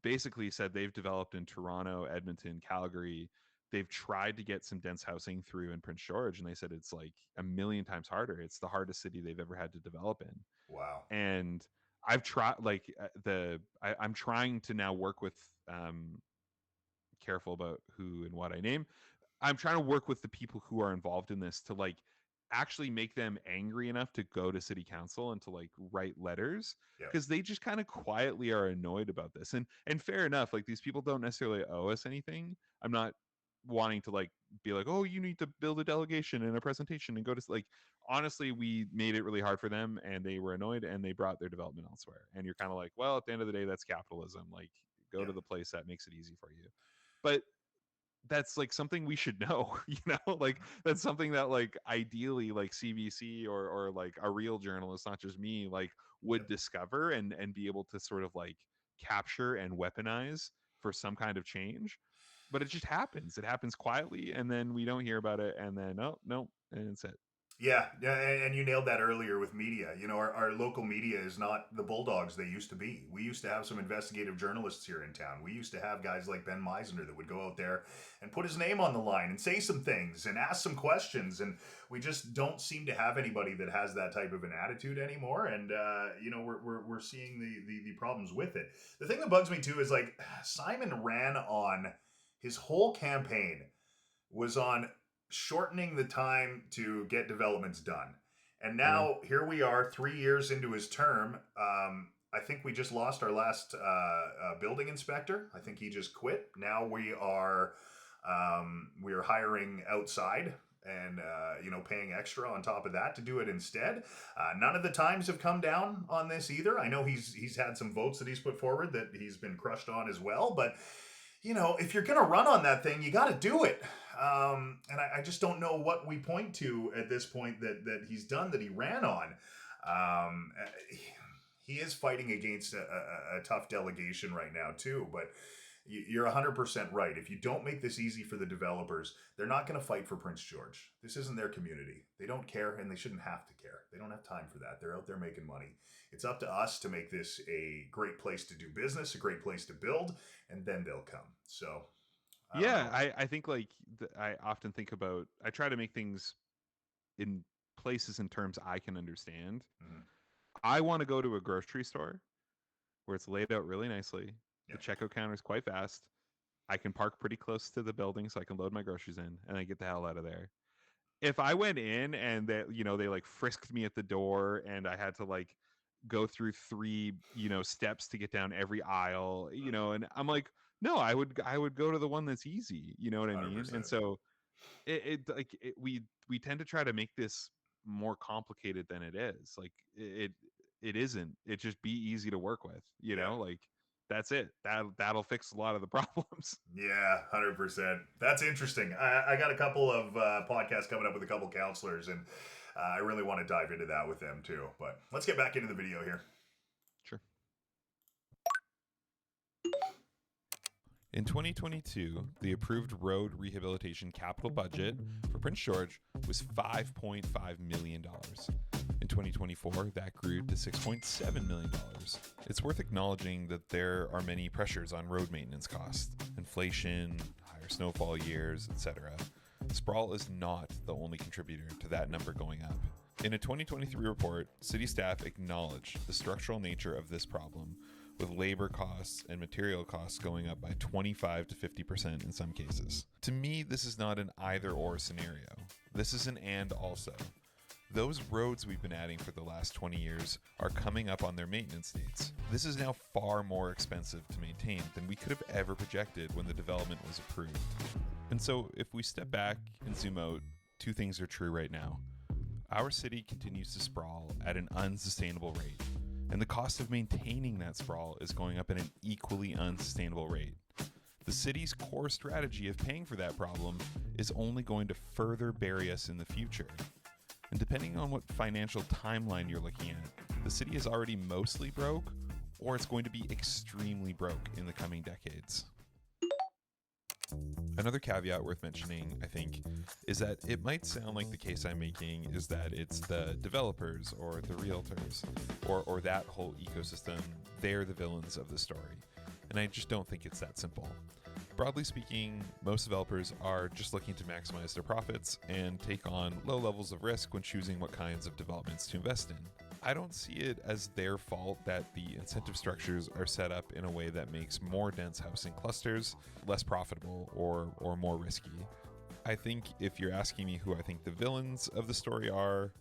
basically said they've developed in Toronto, Edmonton, Calgary. They've tried to get some dense housing through in Prince George, and they said it's like a million times harder. It's the hardest city they've ever had to develop in. Wow. And I've tried, like I'm trying to now work with, careful about who and what I name. I'm trying to work with the people who are involved in this to like actually make them angry enough to go to city council and to like write letters, Yep. because they just kind of quietly are annoyed about this. And fair enough, like these people don't necessarily owe us anything. I'm not wanting to like be like, oh, you need to build a delegation and a presentation and go to, like, honestly, we made it really hard for them and they were annoyed and they brought their development elsewhere. And you're kind of like, well, at the end of the day, that's capitalism. Like, go to the place that makes it easy for you. But that's like something we should know, you know, like that's something that like ideally like CBC or like a real journalist, not just me, like would discover and be able to sort of like capture and weaponize for some kind of change. But it just happens. It happens quietly, and then we don't hear about it, and then oh no, and it's it. Yeah, and you nailed that earlier with media. You know, our local media is not the bulldogs they used to be. We used to have some investigative journalists here in town. We used to have guys like Ben Meisner that would go out there and put his name on the line and say some things and ask some questions. And we just don't seem to have anybody that has that type of an attitude anymore. And, you know, we're seeing the problems with it. The thing that bugs me too is like Simon ran on, his whole campaign was on shortening the time to get developments done. And now here we are 3 years into his term. I think we just lost our last building inspector. I think he just quit. Now we are hiring outside and you know, paying extra on top of that to do it instead. None of the times have come down on this either. I know he's had some votes that he's put forward that he's been crushed on as well, but you know, if you're going to run on that thing, you got to do it. And I just don't know what we point to at this point that he's done, that he ran on. He is fighting against a tough delegation right now too, but you're 100% right. If you don't make this easy for the developers, they're not going to fight for Prince George. This isn't their community. They don't care, and they shouldn't have to care. They don't have time for that. They're out there making money. It's up to us to make this a great place to do business, a great place to build, and then they'll come. So, I think like I often think about, I try to make things in places and terms I can understand. Mm-hmm. I want to go to a grocery store where it's laid out really nicely. The checkout counter is quite fast. I can park pretty close to the building so I can load my groceries in and I get the hell out of there. If I went in and they, you know, they like frisked me at the door and I had to like go through 3, you know, steps to get down every aisle, you know, and I'm like, no, I would go to the one that's easy. You know what I mean? 100%. And so we tend to try to make this more complicated than it is. Like it isn't. It just be easy to work with, you know, like that's it. That'll fix a lot of the problems. Yeah, 100%. That's interesting. I got a couple of podcasts coming up with a couple counselors, and I really want to dive into that with them too. But let's get back into the video here. Sure. In 2022, the approved road rehabilitation capital budget for Prince George was $5.5 million. In 2024, that grew to $6.7 million. It's worth acknowledging that there are many pressures on road maintenance costs: inflation, higher snowfall years, etc. Sprawl is not the only contributor to that number going up. In a 2023 report, city staff acknowledged the structural nature of this problem, with labor costs and material costs going up by 25 to 50% in some cases. To me, this is not an either-or scenario. This is an and also. Those roads we've been adding for the last 20 years are coming up on their maintenance dates. This is now far more expensive to maintain than we could have ever projected when the development was approved. And so, if we step back and zoom out, 2 things are true right now. Our city continues to sprawl at an unsustainable rate, and the cost of maintaining that sprawl is going up at an equally unsustainable rate. The city's core strategy of paying for that problem is only going to further bury us in the future. And depending on what financial timeline you're looking at, the city is already mostly broke, or it's going to be extremely broke in the coming decades. Another caveat worth mentioning, I think, is that it might sound like the case I'm making is that it's the developers or the realtors or that whole ecosystem, they're the villains of the story. And I just don't think it's that simple. Broadly speaking, most developers are just looking to maximize their profits and take on low levels of risk when choosing what kinds of developments to invest in. I don't see it as their fault that the incentive structures are set up in a way that makes more dense housing clusters less profitable or more risky. I think if you're asking me who I think the villains of the story are,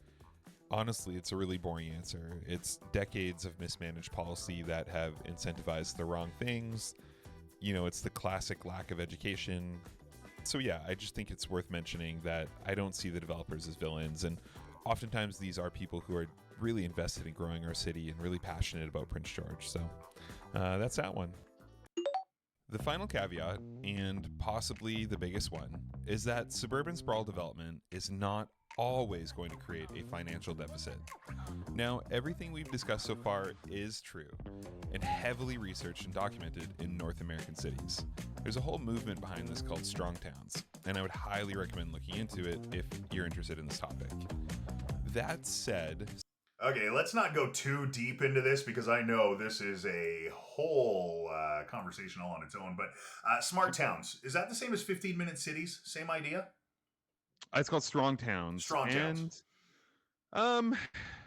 honestly, it's a really boring answer. It's decades of mismanaged policy that have incentivized the wrong things. You know, it's the classic lack of education. So yeah, I just think it's worth mentioning that I don't see the developers as villains, and oftentimes these are people who are really invested in growing our city and really passionate about Prince George. So that's that one. The final caveat, and possibly the biggest one, is that suburban sprawl development is not always going to create a financial deficit. Now, everything we've discussed so far is true and heavily researched and documented in North American cities. There's a whole movement behind this called strong towns, and I would highly recommend looking into it if you're interested in this topic. That said, Okay, let's not go too deep into this because I know this is a whole conversation all on its own. But smart towns, is that the same as 15-minute cities? Same idea? It's called Strong Towns. Strong towns. And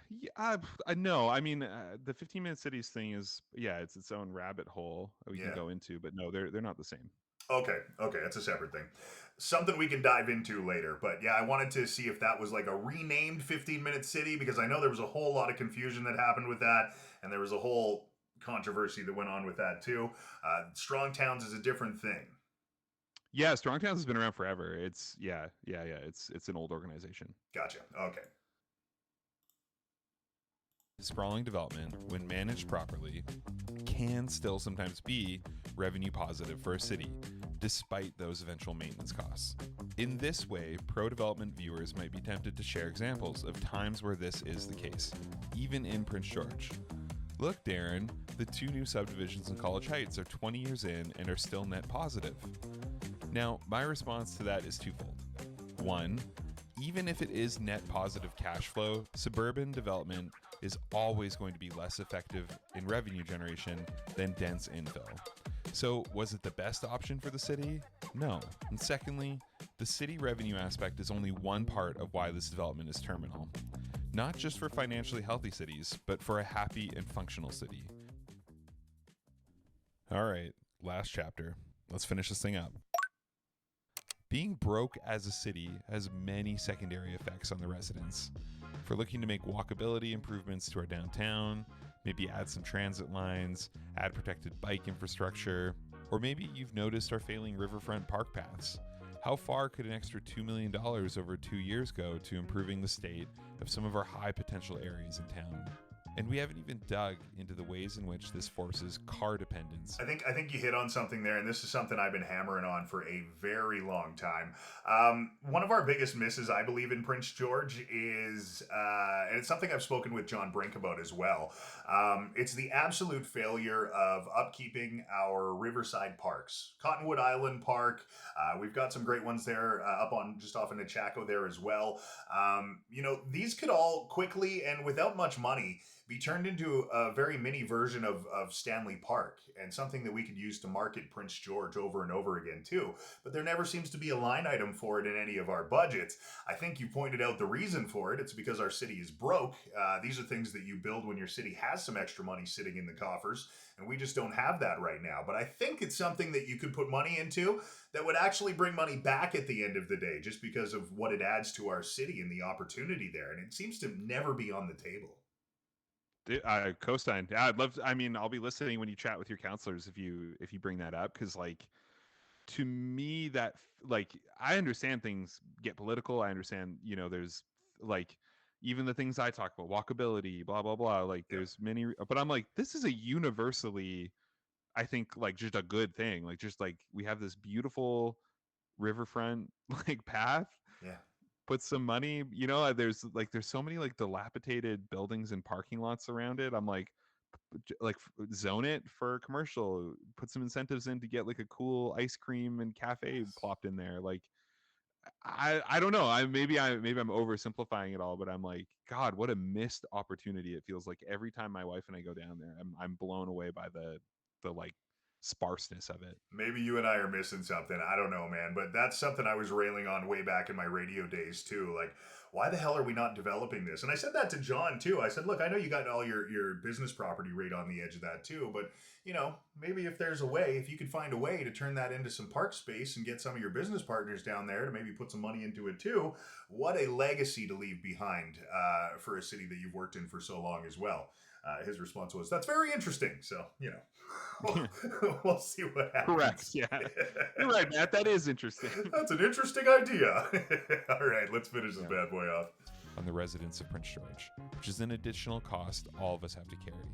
yeah, I know. I mean, the 15-minute cities thing is, yeah, it's its own rabbit hole that we can go into, but no, they're not the same. Okay, that's a separate thing. Something we can dive into later. But yeah, I wanted to see if that was like a renamed 15-minute city because I know there was a whole lot of confusion that happened with that, and there was a whole controversy that went on with that too. Strong Towns is a different thing. Yeah, Strong Towns has been around forever. It's it's an old organization. Gotcha. Okay. sprawling development, when managed properly, can still sometimes be revenue positive for a city, despite those eventual maintenance costs. In this way, pro-development viewers might be tempted to share examples of times where this is the case, even in Prince George. Look, Darrin, the 2 new subdivisions in College Heights are 20 years in and are still net positive. Now, my response to that is twofold. One, even if it is net positive cash flow, suburban development is always going to be less effective in revenue generation than dense infill. So, was it the best option for the city? No. And secondly, the city revenue aspect is only one part of why this development is terminal. Not just for financially healthy cities, but for a happy and functional city. All right, last chapter. Let's finish this thing up. Being broke as a city has many secondary effects on the residents. If we're looking to make walkability improvements to our downtown, maybe add some transit lines, add protected bike infrastructure, or maybe you've noticed our failing riverfront park paths. How far could an extra $2 million over 2 years go to improving the state of some of our high potential areas in town? And we haven't even dug into the ways in which this forces car dependence. I think you hit on something there, and this is something I've been hammering on for a very long time. One of our biggest misses, I believe, in Prince George is, and it's something I've spoken with John Brink about as well, it's the absolute failure of upkeeping our riverside parks. Cottonwood Island Park, we've got some great ones there up on just off in Chaco there as well. These could all quickly and without much money be turned into a very mini version of Stanley Park, and something that we could use to market Prince George over and over again too. But there never seems to be a line item for it in any of our budgets. I think you pointed out the reason for it. It's because our city is broke. These are things that you build when your city has some extra money sitting in the coffers, and we just don't have that right now. But I think it's something that you could put money into that would actually bring money back at the end of the day, just because of what it adds to our city and the opportunity there. And it seems to never be on the table. Co-sign. Yeah, I'd love to, I mean, I'll be listening when you chat with your counselors if you bring that up, because to me that I understand things get political. I understand, there's even the things I talk about, walkability, blah blah blah, there's many, but I'm this is a universally, I think, just a good thing. We have this beautiful riverfront path. Yeah. put some money, there's so many like dilapidated buildings and parking lots around it. I'm like zone it for commercial, put some incentives in to get like a cool ice cream and cafe plopped in there. Like I don't know. Maybe I'm oversimplifying it all, but I'm like, God, what a missed opportunity it feels like every time my wife and I go down there. I'm blown away by the like sparseness of it. Maybe you and I are missing something. I don't know, man. But that's something I was railing on way back in my radio days too. Like, why the hell are we not developing this? And I said that to John too. I said, look, I know you got all your business property right on the edge of that too, but maybe if there's a way, if you could find a way to turn that into some park space and get some of your business partners down there to maybe put some money into it too, what a legacy to leave behind for a city that you've worked in for so long as well. His response was, "That's very interesting." So, we'll see what happens. Correct. Yeah. You're right, Matt. That is interesting. That's an interesting idea. All right, let's finish this bad boy off. On the residents of Prince George, which is an additional cost all of us have to carry.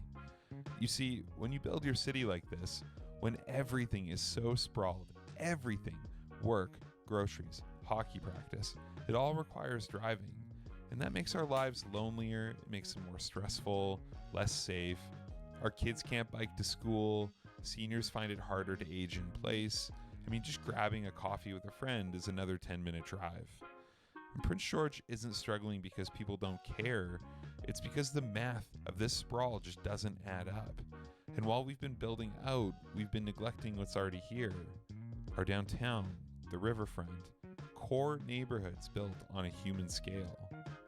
You see, when you build your city like this, when everything is so sprawled, everything, work, groceries, hockey practice, it all requires driving. And that makes our lives lonelier, it makes them more stressful, less safe. Our kids can't bike to school, seniors find it harder to age in place. I mean, just grabbing a coffee with a friend is another 10-minute drive. And Prince George isn't struggling because people don't care, it's because the math of this sprawl just doesn't add up. And while we've been building out, we've been neglecting what's already here. Our downtown, the riverfront, core neighborhoods built on a human scale.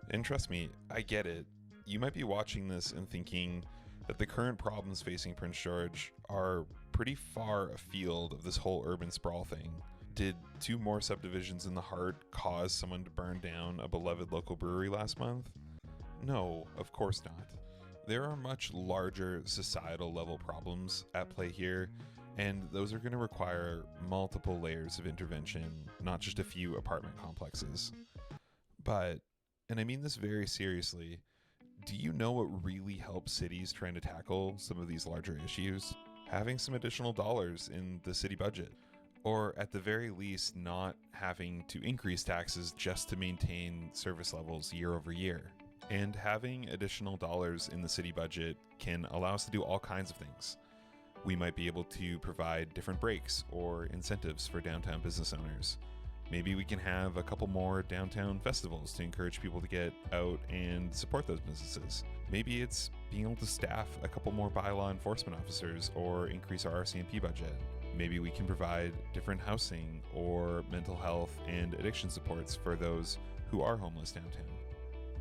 And trust me, I get it. You might be watching this and thinking that the current problems facing Prince George are pretty far afield of this whole urban sprawl thing. Did 2 more subdivisions in the heart cause someone to burn down a beloved local brewery last month? No, of course not. There are much larger societal level problems at play here, and those are going to require multiple layers of intervention, not just a few apartment complexes. But, and I mean this very seriously, do you know what really helps cities trying to tackle some of these larger issues? Having some additional dollars in the city budget, or at the very least not having to increase taxes just to maintain service levels year over year. And having additional dollars in the city budget can allow us to do all kinds of things. We might be able to provide different breaks or incentives for downtown business owners. Maybe we can have a couple more downtown festivals to encourage people to get out and support those businesses. Maybe it's being able to staff a couple more bylaw enforcement officers or increase our RCMP budget. Maybe we can provide different housing or mental health and addiction supports for those who are homeless downtown.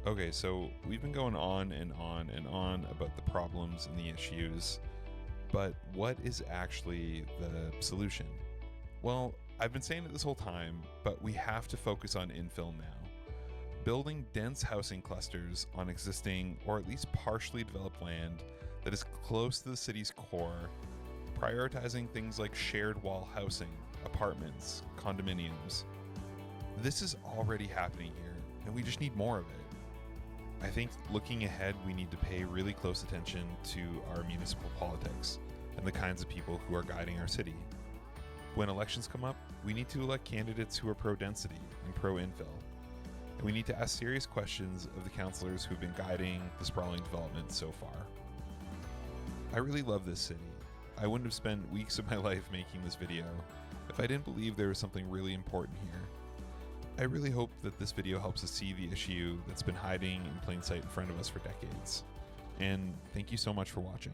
Okay, so we've been going on and on and on about the problems and the issues, but what is actually the solution? Well, I've been saying it this whole time, but we have to focus on infill now. Building dense housing clusters on existing or at least partially developed land that is close to the city's core, prioritizing things like shared wall housing, apartments, condominiums. This is already happening here, and we just need more of it. I think looking ahead, we need to pay really close attention to our municipal politics and the kinds of people who are guiding our city. When elections come up, we need to elect candidates who are pro-density and pro-infill. And we need to ask serious questions of the councillors who've been guiding the sprawling development so far. I really love this city. I wouldn't have spent weeks of my life making this video if I didn't believe there was something really important here. I really hope that this video helps us see the issue that's been hiding in plain sight in front of us for decades. And thank you so much for watching.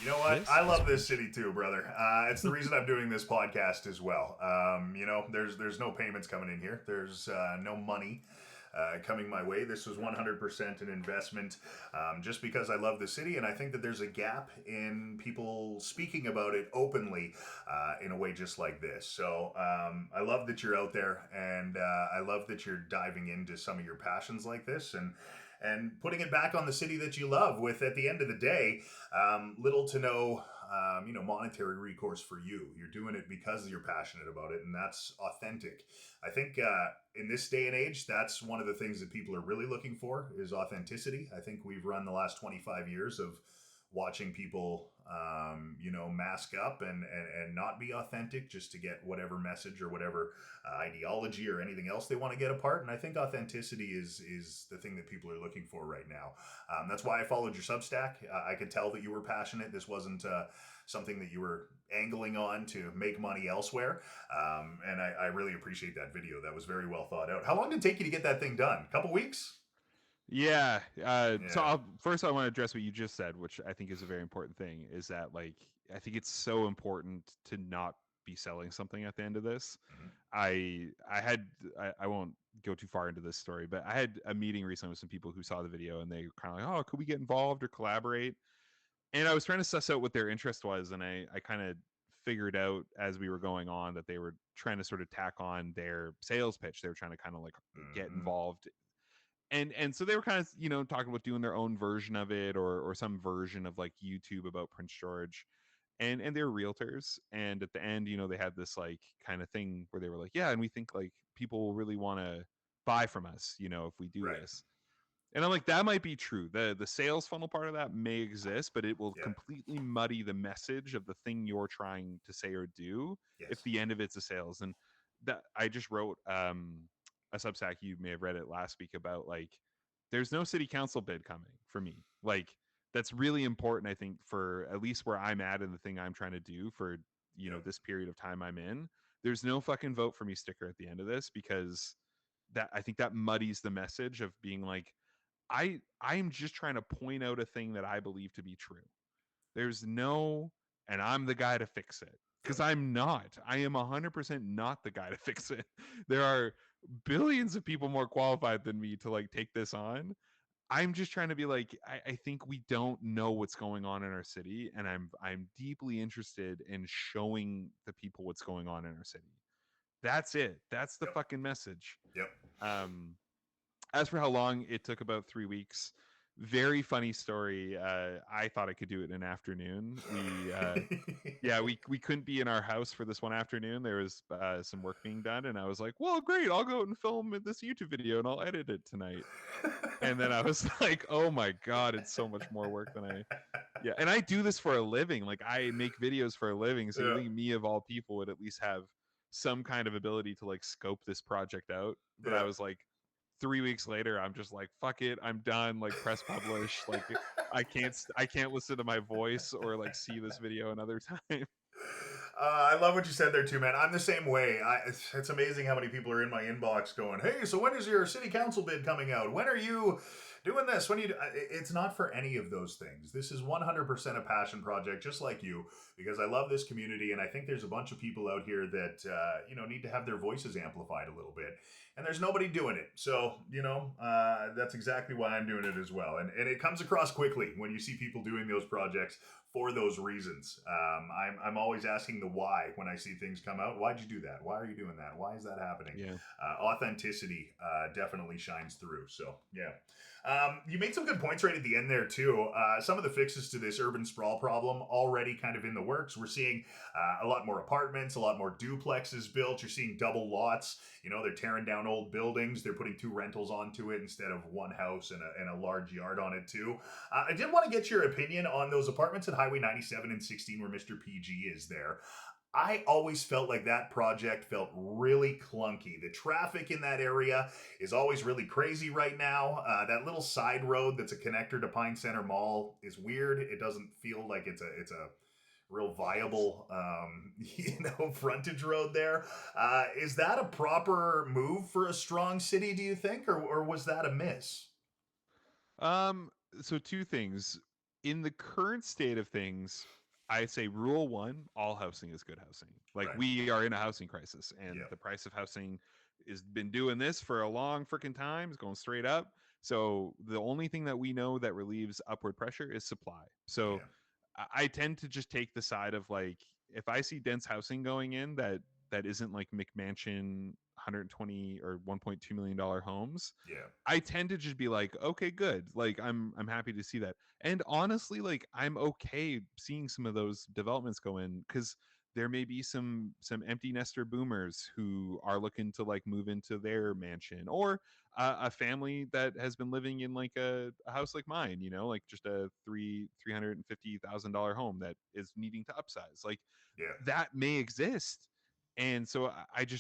You know what? I love this city too, brother. It's the reason I'm doing this podcast as well. There's no payments coming in here. There's no money coming my way. This was 100% an investment just because I love the city, and I think that there's a gap in people speaking about it openly in a way just like this. So I love that you're out there, and I love that you're diving into some of your passions like this and putting it back on the city that you love with, at the end of the day, little to no monetary recourse for you. You're doing it because you're passionate about it, and that's authentic. I think in this day and age, that's one of the things that people are really looking for is authenticity. I think we've run the last 25 years of watching people, mask up and not be authentic just to get whatever message or whatever ideology or anything else they want to get apart. And I think authenticity is the thing that people are looking for right now. That's why I followed your Substack. I could tell that you were passionate. This wasn't something that you were angling on to make money elsewhere. And I really appreciate that video. That was very well thought out. How long did it take you to get that thing done? A couple weeks? Yeah. So Yeah. first I want to address what you just said, which I think is a very important thing, is that like I think it's so important to not be selling something at the end of this. Mhm. I won't go too far into this story, but I had a meeting recently with some people who saw the video and they kind of like, oh, could we get involved or collaborate? And I was trying to suss out what their interest was, and I kind of figured out as we were going on that they were trying to sort of tack on their sales pitch. They were trying to kind of like get Mhm. involved, and so they were kind of talking about doing their own version of it, or some version of like YouTube about Prince George. And they're realtors, and at the end they had this like kind of thing where they were like, yeah, and we think like people will really want to buy from us if we do Right. this. And I'm like, that might be true. The sales funnel part of that may exist, but it will Yeah. completely muddy the message of the thing you're trying to say or do if Yes. the end of it's a sales. And that I just wrote a Substack, you may have read it last week, about like there's no city council bid coming for me. Like that's really important, I think, for at least where I'm at and the thing I'm trying to do for Yep. this period of time I'm in. There's no fucking vote for me sticker at the end of this, because that I think that muddies the message of being like, I'm just trying to point out a thing that I believe to be true. There's no, and I'm the guy to fix it, Yep. because I'm not. I am 100% not the guy to fix it. There are billions of people more qualified than me to like take this on. I'm just trying to be like, I think we don't know what's going on in our city, and I'm deeply interested in showing the people what's going on in our city. That's it. That's the Yep. fucking message. Yep. Um, as for how long it took, about 3 weeks. Very funny story. I thought I could do it in an afternoon. We couldn't be in our house for this one afternoon. There was some work being done, and I was like, well, great, I'll go out and film this YouTube video and I'll edit it tonight. And then I was like, oh my god, it's so much more work than I yeah. And I do this for a living. Like I make videos for a living, so you Yeah. think me of all people would at least have some kind of ability to like scope this project out. But I Yeah. was like, 3 weeks later, I'm just like, fuck it, I'm done. Like press publish. Like I can't listen to my voice or like see this video another time. I love what you said there too, man. I'm the same way. It's amazing how many people are in my inbox going, "Hey, so when is your city council bid coming out? When are you doing this? When you?" It's not for any of those things. This is 100% a passion project, just like you, because I love this community, and I think there's a bunch of people out here that need to have their voices amplified a little bit, and there's nobody doing it. So that's exactly why I'm doing it as well, and it comes across quickly when you see people doing those projects for those reasons. I'm always asking the why when I see things come out. Why'd you do that? Why are you doing that? Why is that happening? Yeah. Authenticity definitely shines through. So yeah. You made some good points right at the end there too. Some of the fixes to this urban sprawl problem already kind of in the works. We're seeing a lot more apartments, a lot more duplexes built. You're seeing double lots. They're tearing down old buildings. They're putting 2 rentals onto it instead of 1 house and a large yard on it too. I did want to get your opinion on those apartments at Highway 97 and 16 where Mr. PG is there. I always felt like that project felt really clunky. The traffic in that area is always really crazy right now. That little side road that's a connector to Pine Center Mall is weird. It doesn't feel like it's a real viable frontage road there. Is that a proper move for a strong city, do you think, or was that a miss? Um, so 2 things. In the current state of things, I say rule 1, all housing is good housing. Like Right. we are in a housing crisis, and Yeah. the price of housing has been doing this for a long freaking time. It's going straight up. So the only thing that we know that relieves upward pressure is supply. So Yeah. I tend to just take the side of like, if I see dense housing going in that isn't like McMansion 120 or $1.2 million homes, Yeah. I tend to just be like, okay, good. Like I'm happy to see that. And honestly, like I'm okay seeing some of those developments go in, because there may be some empty nester boomers who are looking to like move into their mansion, or a family that has been living in like a house like mine, you know, like just a $350,000 home that is needing to upsize. Like Yeah. that may exist. And so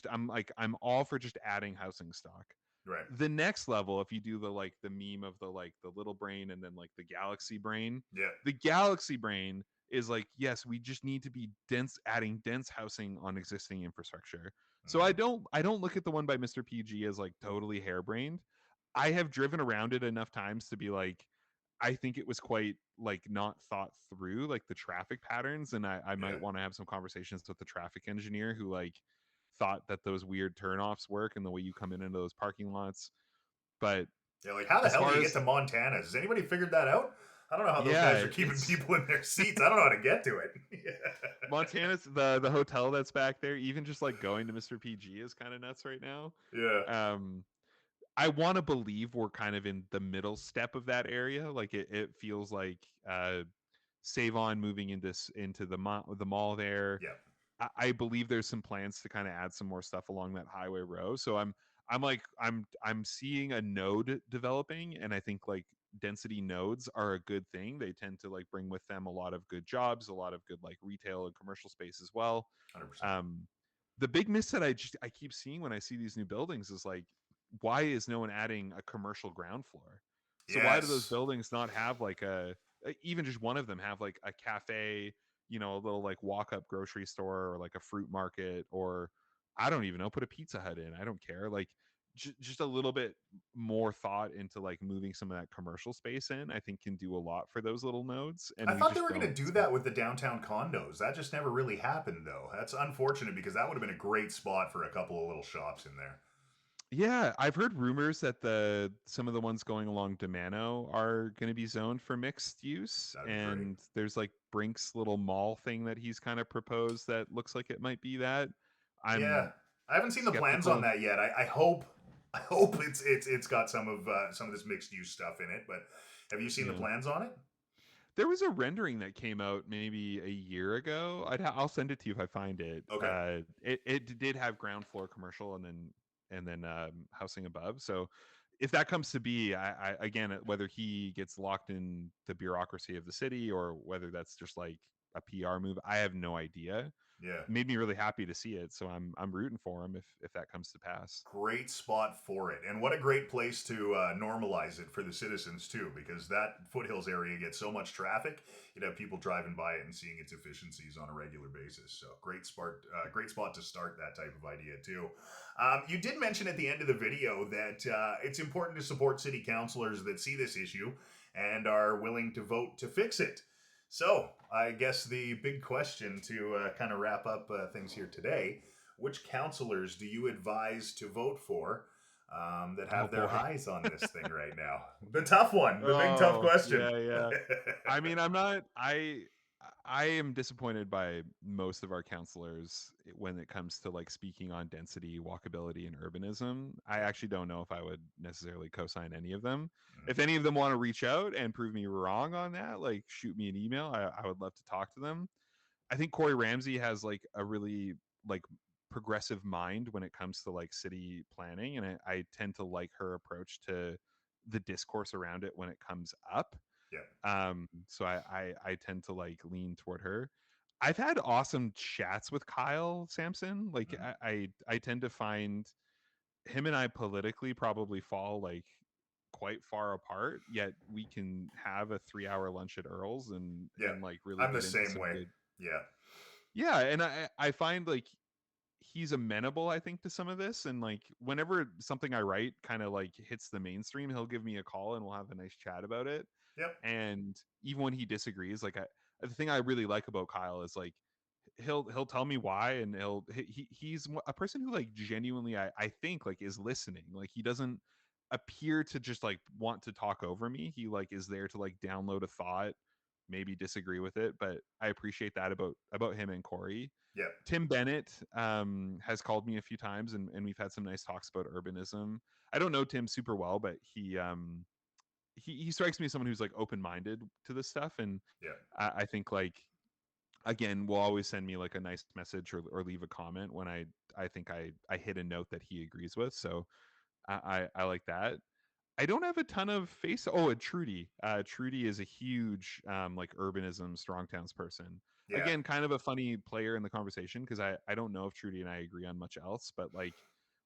I'm like, I'm all for just adding housing stock. Right. The next level, if you do the like the meme of the like the little brain and then like the galaxy brain, Yeah. the galaxy brain is like, yes, we just need to be dense, adding dense housing on existing infrastructure. So Mhm. I don't look at the one by Mr. PG as like totally harebrained. I have driven around it enough times to be like, I think it was quite like not thought through, like the traffic patterns, and I Yeah. might want to have some conversations with the traffic engineer who like thought that those weird turnoffs work and the way you come in into those parking lots. But Yeah. Like, how the as hell do far you get as, to Montana? Has anybody figured that out? I don't know how those guys yeah, are keeping it's people in their seats. I don't know how to get to it. Yeah. Montana's the hotel that's back there. Even just like going to Mr. PG is kind of nuts right now. Yeah. Um, I want to believe we're kind of in the middle step of that area. Like it feels like Save On moving into the mall there. Yeah. I believe there's some plans to kind of add some more stuff along that highway row. So I'm seeing a node developing, and I think like density nodes are a good thing. They tend to like bring with them a lot of good jobs, a lot of good like retail and commercial space as well. 100%. Um, the big miss that I keep seeing when I see these new buildings is like, why is no one adding a commercial ground floor? So why do those Yes. buildings not have like even just one of them have like a cafe, you know, a little like walk up grocery store or like a fruit market, or I don't even know, put a Pizza Hut in. I don't care. Like just a little bit more thought into like moving some of that commercial space in, I think can do a lot for those little nodes. I And we thought they just were going to don't do see. that with the downtown condos. That just never really happened, though. That's unfortunate because that would have been a great spot for a couple of little shops in there. Yeah, I've heard rumors that the some of the ones going along Demano are going to be zoned for mixed use, That'd be great. and there's like Brink's little mall thing that he's kind of proposed that looks like it might be that. Yeah, I'm I haven't seen the plans on skeptical. that yet. I hope I hope it's got some of this mixed use stuff in it. But have you seen the Yeah, plans on it? there was a rendering that came out maybe a year ago. I'll send it to you if I find it. Okay. It did have ground floor commercial and then housing above. So if that comes to be, I again, whether he gets locked in the bureaucracy of the city or whether that's just like a PR move, I have no idea. Yeah. Made me really happy to see it, so I'm rooting for him if that comes to pass. Great spot for it. And what a great place to normalize it for the citizens, too, because that foothills area gets so much traffic. You'd have people driving by it and seeing its efficiencies on a regular basis. So great spot to start that type of idea, too. You did mention at the end of the video that it's important to support city councilors that see this issue and are willing to vote to fix it. So, I guess the big question to kind of wrap up things here today: which counselors do you advise to vote for that Oh have their boy. eyes on this thing right now? The tough one, the big tough Oh, question. yeah, yeah. I mean, I am disappointed by most of our counselors when it comes to like speaking on density, walkability, and urbanism. I Yeah. actually don't know if I would necessarily co-sign any of them. Mhm. If any of them want to reach out and prove me wrong on that, like shoot me an email. I would love to talk to them. I think Corey Ramsey has like a really like progressive mind when it comes to like city planning, and I tend to like her approach to the discourse around it when it comes up. Yeah. So I tend to like lean toward her. I've had awesome chats with Kyle Sampson. Like Mhm. I tend to find him and I politically probably fall like quite far apart, yet we can have a 3 hour lunch at Earl's Yeah. and like really I'm the get into same some way. good. Yeah. Yeah, and I find like he's amenable, I think, to some of this, and like whenever something I write kind of like hits the mainstream, he'll give me a call and we'll have a nice chat about it. Yep. And even when he disagrees, like the thing I really like about Kyle is like he'll tell me why, and he's a person who like genuinely I think like is listening. Like he doesn't appear to just like want to talk over me. He like is there to like download a thought, maybe disagree with it, but I appreciate that about him and Corey. Yep. Tim Bennett has called me a few times, and we've had some nice talks about urbanism. I don't know Tim super well, but he strikes me as someone who's like open minded to this stuff, and Yep. I think like again, will always send me like a nice message or leave a comment when I think I hit a note that he agrees with. So I like that. I don't have a ton of face. Oh, and Trudy. Trudy is a huge like urbanism strong towns person. Yeah, Again, kind of a funny player in the conversation because I don't know if Trudy and I agree on much else, but like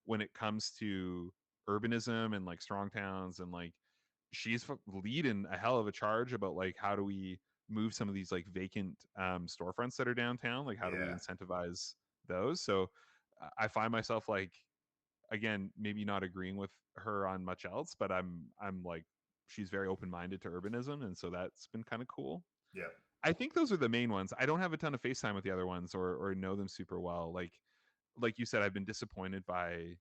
when it comes to urbanism and like strong towns and like she's leading a hell of a charge about like how do we move some of these like vacant storefronts that are downtown, like how do we yeah, incentivize those. So I find myself like, again, maybe not agreeing with her on much else, but I'm like she's very open-minded to urbanism, and so that's been kind of cool. yeah, I think those are the main ones. I don't have a ton of FaceTime with the other ones or know them super well. Like you said, I've been disappointed by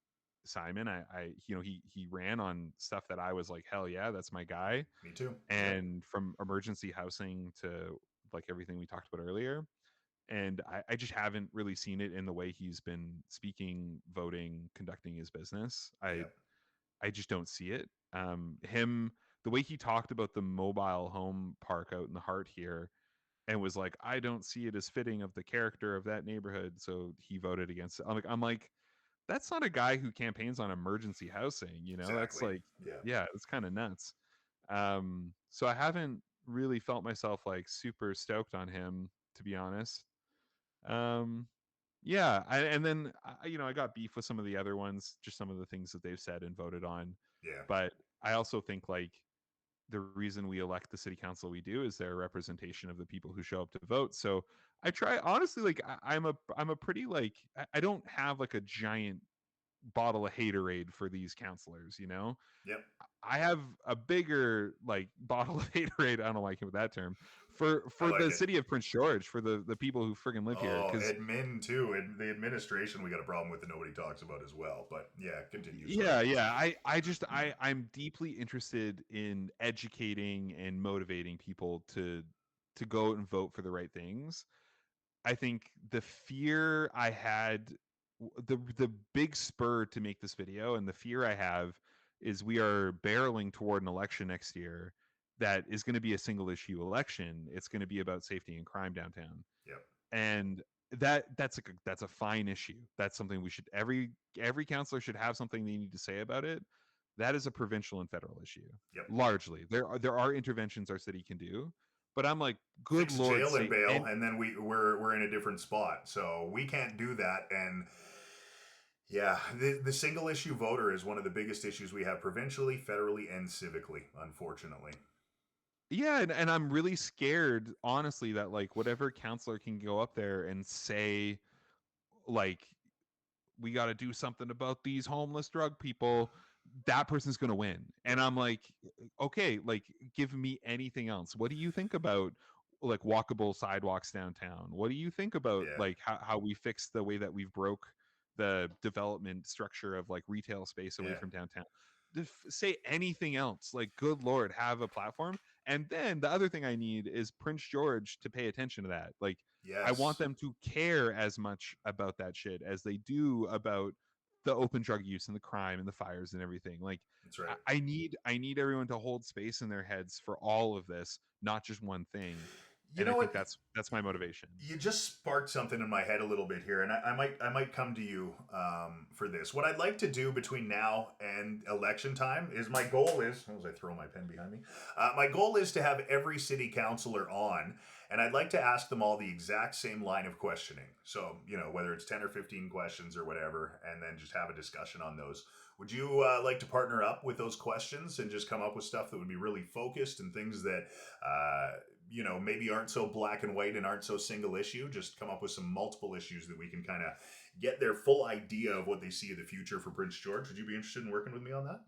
Simon. I you know, he ran on stuff that I was like, hell yeah, that's my guy. me too. Yep, And from emergency housing to like everything we talked about earlier. And I just haven't really seen it in the way he's been speaking, voting, conducting his business. I yep, I just don't see it. Him, the way he talked about the mobile home park out in the heart here, and was like, I don't see it as fitting of the character of that neighborhood, so he voted against it. I'm like, that's not a guy who campaigns on emergency housing. You know, that's exactly. like, Yeah. yeah, it's kind of nuts. So I haven't really felt myself like super stoked on him, to be honest. Um, yeah, and then you know, I got beef with some of the other ones, just some of the things that they've said and voted on. Yeah. But I also think like the reason we elect the city council we do is their representation of the people who show up to vote. So I try, honestly, like I'm a pretty like I don't have like a giant bottle of haterade for these counselors, you know. Yep. I have a bigger like bottle of haterade. I don't know why I came with that term I for like the it. city of Prince George, for the people who friggin' live here, Oh, because admin too, and the administration we got a problem with that nobody talks about as well. But yeah, continue. Sorry. yeah, I just I'm deeply interested in educating and motivating people to go and vote for the right things. I think the fear I had, the big spur to make this video, and the fear I have is we are barreling toward an election next year that is going to be a single issue election. It's going to be about safety and crime downtown, Yep. and that's a fine issue. That's something we should, every counselor should have something they need to say about it. That is a provincial and federal issue. Yep. Largely, there are interventions our city can do, but I'm like, good Fix lord, jail and say bail, and and then we're in a different spot, so we can't do that. And yeah, the single issue voter is one of the biggest issues we have provincially, federally, and civically. Unfortunately. yeah, and I'm really scared, honestly, that like whatever counselor can go up there and say like we got to do something about these homeless drug people, that person's going to win. And Yep. I'm like, okay, like give me anything else. What do you think about like walkable sidewalks downtown? What do you think about Yeah. like how we fix the way that we've broke the development structure of like retail space away Yeah. from downtown? Say anything else. Like, good lord, have a platform. And then the other thing I need is Prince George to pay attention to that. Like, I want Yes. them to care as much about that shit as they do about the open drug use and the crime and the fires and everything. Like, That's right. I need everyone to hold space in their heads for all of this, not just one thing. You And I know think what? that's my motivation. You just sparked something in my head a little bit here, and I might come to you for this. What I'd like to do between now and election time is my goal is. As I throw my pen behind me, my goal is to have every city councilor on, and I'd like to ask them all the exact same line of questioning. So whether it's 10 or 15 questions or whatever, and then just have a discussion on those. Would you like to partner up with those questions and just come up with stuff that would be really focused and things that maybe aren't so black and white and aren't so single issue? Just come up with some multiple issues that we can kind of get their full idea of what they see in the future for Prince George. Would you be interested in working with me on that?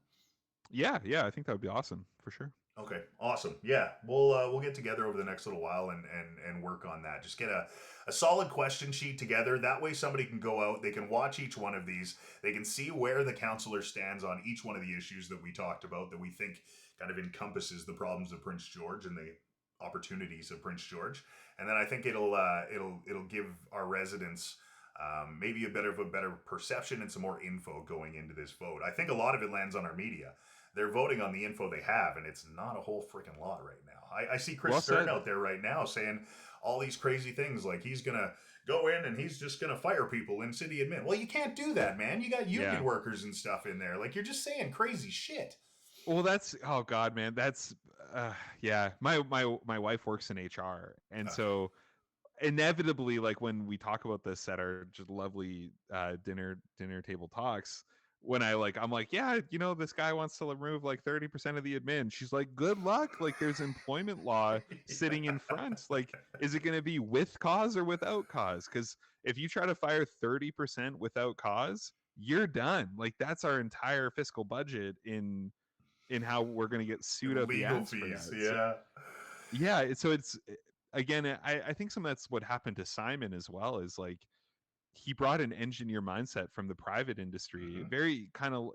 Yeah, I think that would be awesome for sure. Okay, awesome. Yeah, we'll get together over the next little while and work on that. Just get a solid question sheet together. That way somebody can go out, they can watch each one of these, they can see where the counselor stands on each one of the issues that we talked about that we think kind of encompasses the problems of Prince George and the opportunities of Prince George. And then I think it'll give our residents maybe a better perception and some more info going into this vote. I think a lot of it lands on our media. they're voting on the info they have, and it's not a whole freaking lot right now. I see Chris Well Stern said. out there right now saying all these crazy things like he's gonna go in and he's just gonna fire people in city admin. Well, you can't do that, man. You got union Yeah. workers and stuff in there. Like, you're just saying crazy shit. Well, that's, oh God, man, that's yeah. My wife works in HR, and Okay. so inevitably, like when we talk about this at our just lovely dinner table talks, when I'm like, yeah, this guy wants to remove like 30% of the admin. She's like, good luck. Like, there's employment law sitting in front. Like, is it going to be with cause or without cause? Because if you try to fire 30% without cause, you're done. Like, that's our entire fiscal budget in how we're going to get sued out the Legal ass for fees, that. yeah. Yeah, so it's, again, I think some of that's what happened to Simon as well, is like he brought an engineer mindset from the private industry, Mm-hmm. very kind of,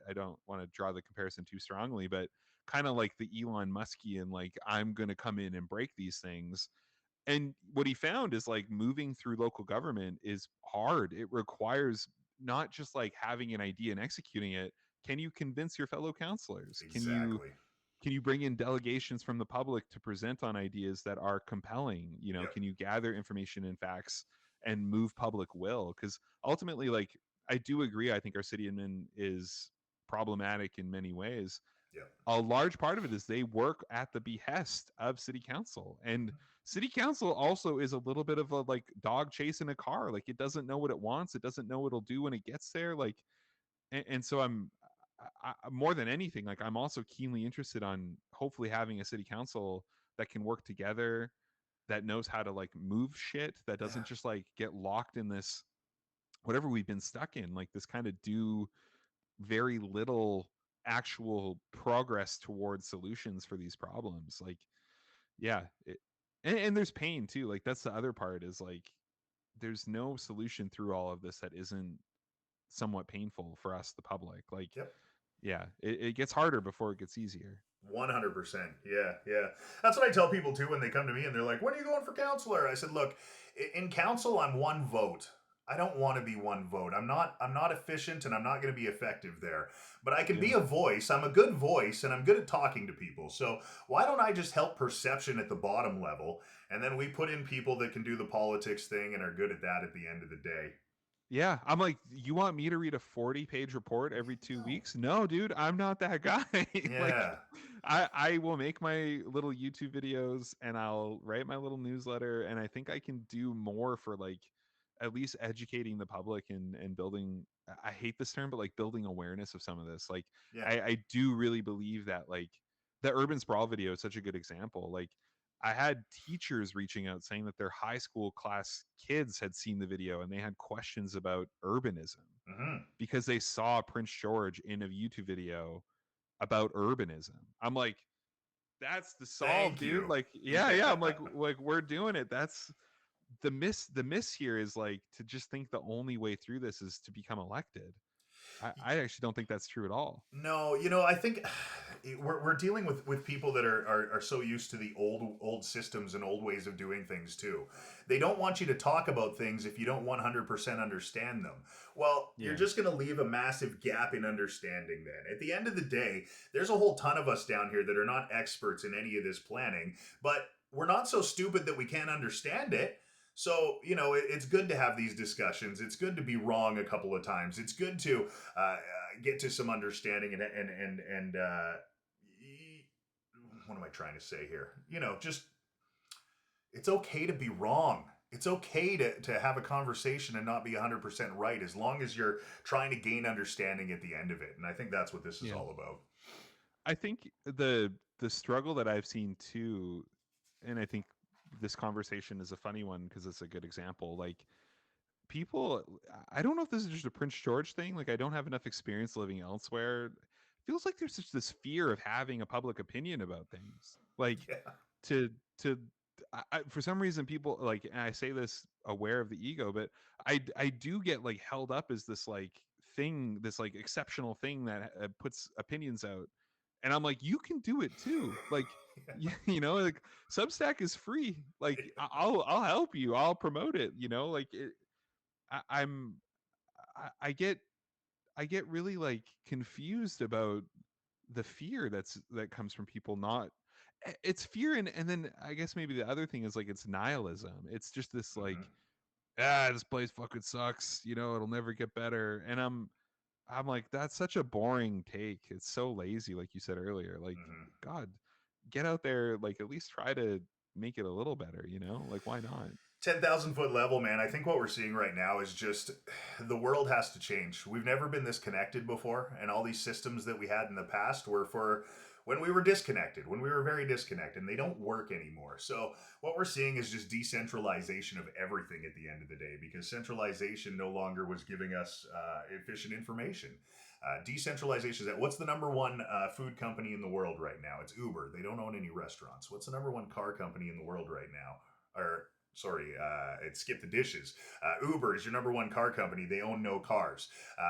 I don't want to draw the comparison too strongly, but kind of like the Elon Muskian, like, I'm going to come in and break these things. And what he found is like moving through local government is hard. It requires not just like having an idea and executing it. Can you convince your fellow counselors? Exactly. Can you bring in delegations from the public to present on ideas that are compelling? Yep. Can you gather information and facts and move public will? Because ultimately, like, I do agree, I think our city admin is problematic in many ways. Yep. A large part of it is they work at the behest of city council, and city council also is a little bit of a like dog chasing a car. Like, it doesn't know what it wants, it doesn't know what it'll do when it gets there. Like, and so more than anything, like, I'm also keenly interested on hopefully having a city council that can work together, that knows how to like move shit, that Yeah. doesn't just like get locked in this whatever we've been stuck in, like this kind of do very little actual progress towards solutions for these problems. Like, yeah, and there's pain too. Like, that's the other part, is like there's no solution through all of this that isn't somewhat painful for us, the public. Like, Yep. yeah, it gets harder before it gets easier. 100%. Yeah, yeah. That's what I tell people too when they come to me and they're like, "When are you going for counselor?" I said, "Look, in council, I'm one vote. I don't want to be one vote. I'm not efficient and I'm not going to be effective there. But I can be Yeah. a voice. I'm a good voice and I'm good at talking to people. So why don't I just help perception at the bottom level, and then we put in people that can do the politics thing and are good at that at the end of the day." Yeah, I'm like, you want me to read a 40-page report every 2 weeks? No, dude, I'm not that guy. Like, Yeah. I will make my little YouTube videos and I'll write my little newsletter, and I think I can do more for like at least educating the public and building, I hate this term, but like building awareness of some of this. Like, Yeah. I do really believe that, like, the urban sprawl video is such a good example. Like, I had teachers reaching out saying that their high school class kids had seen the video and they had questions about urbanism Hmm. because they saw Prince George in a YouTube video about urbanism. I'm like, that's the solve, Thank dude. you. Like, yeah, Yeah. yeah. I'm like, we're doing it. That's the miss here, is like to just think the only way through this is to become elected. I actually don't think that's true at all. No, I think we're dealing with people that are so used to the old systems and old ways of doing things too. They don't want you to talk about things if you don't 100% understand them. Well, you're Yeah. just going to leave a massive gap in understanding then. At the end of the day, there's a whole ton of us down here that are not experts in any of this planning, but we're not so stupid that we can't understand it. So, it's good to have these discussions. It's good to be wrong a couple of times. It's good to get to some understanding and what am I trying to say here? Just it's okay to be wrong. It's okay to have a conversation and not be 100% right, as long as you're trying to gain understanding at the end of it. And I think that's what this is Yeah. all about. I think the struggle that I've seen too, and I think this conversation is a funny one because it's a good example. Like, people, I don't know if this is just a Prince George thing. Like, I don't have enough experience living elsewhere. Feels like there's just this fear of having a public opinion about things. Like, Yeah. to to for some reason, people, like, and I say this aware of the ego, but I do get like held up as this like thing, this like exceptional thing that puts opinions out, and I'm like, you can do it too. Like, like, Substack is free. Like, I'll help you. I'll promote it. Like, I, I'm I get really like confused about the fear that comes from people not it's fear, and then I guess maybe the other thing is like it's nihilism. It's just this like, Mhm. this place fucking sucks, it'll never get better. And I'm like, that's such a boring take. It's so lazy, like you said earlier. Like, Mhm. God, get out there, like at least try to make it a little better, like why not? 10,000 foot level, man. I think what we're seeing right now is just the world has to change. We've never been this connected before, and all these systems that we had in the past were for when we were disconnected, when we were very disconnected, and they don't work anymore. So, what we're seeing is just decentralization of everything at the end of the day because centralization no longer was giving us efficient information. Decentralization is that what's the number one food company in the world right now? It's Uber. They don't own any restaurants. What's the number one car company in the world right now? Or sorry, it skipped the dishes. Uber is your number one car company. They own no cars.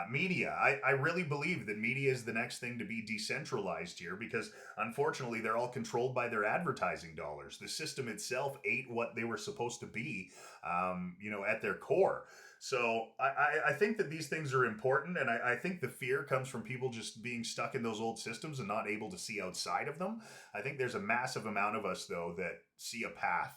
Media, I really believe that media is the next thing to be decentralized here because unfortunately they're all controlled by their advertising dollars. The system itself ate what they were supposed to be, at their core. So I think that these things are important, and I think the fear comes from people just being stuck in those old systems and not able to see outside of them. I think there's a massive amount of us, though, that see a path.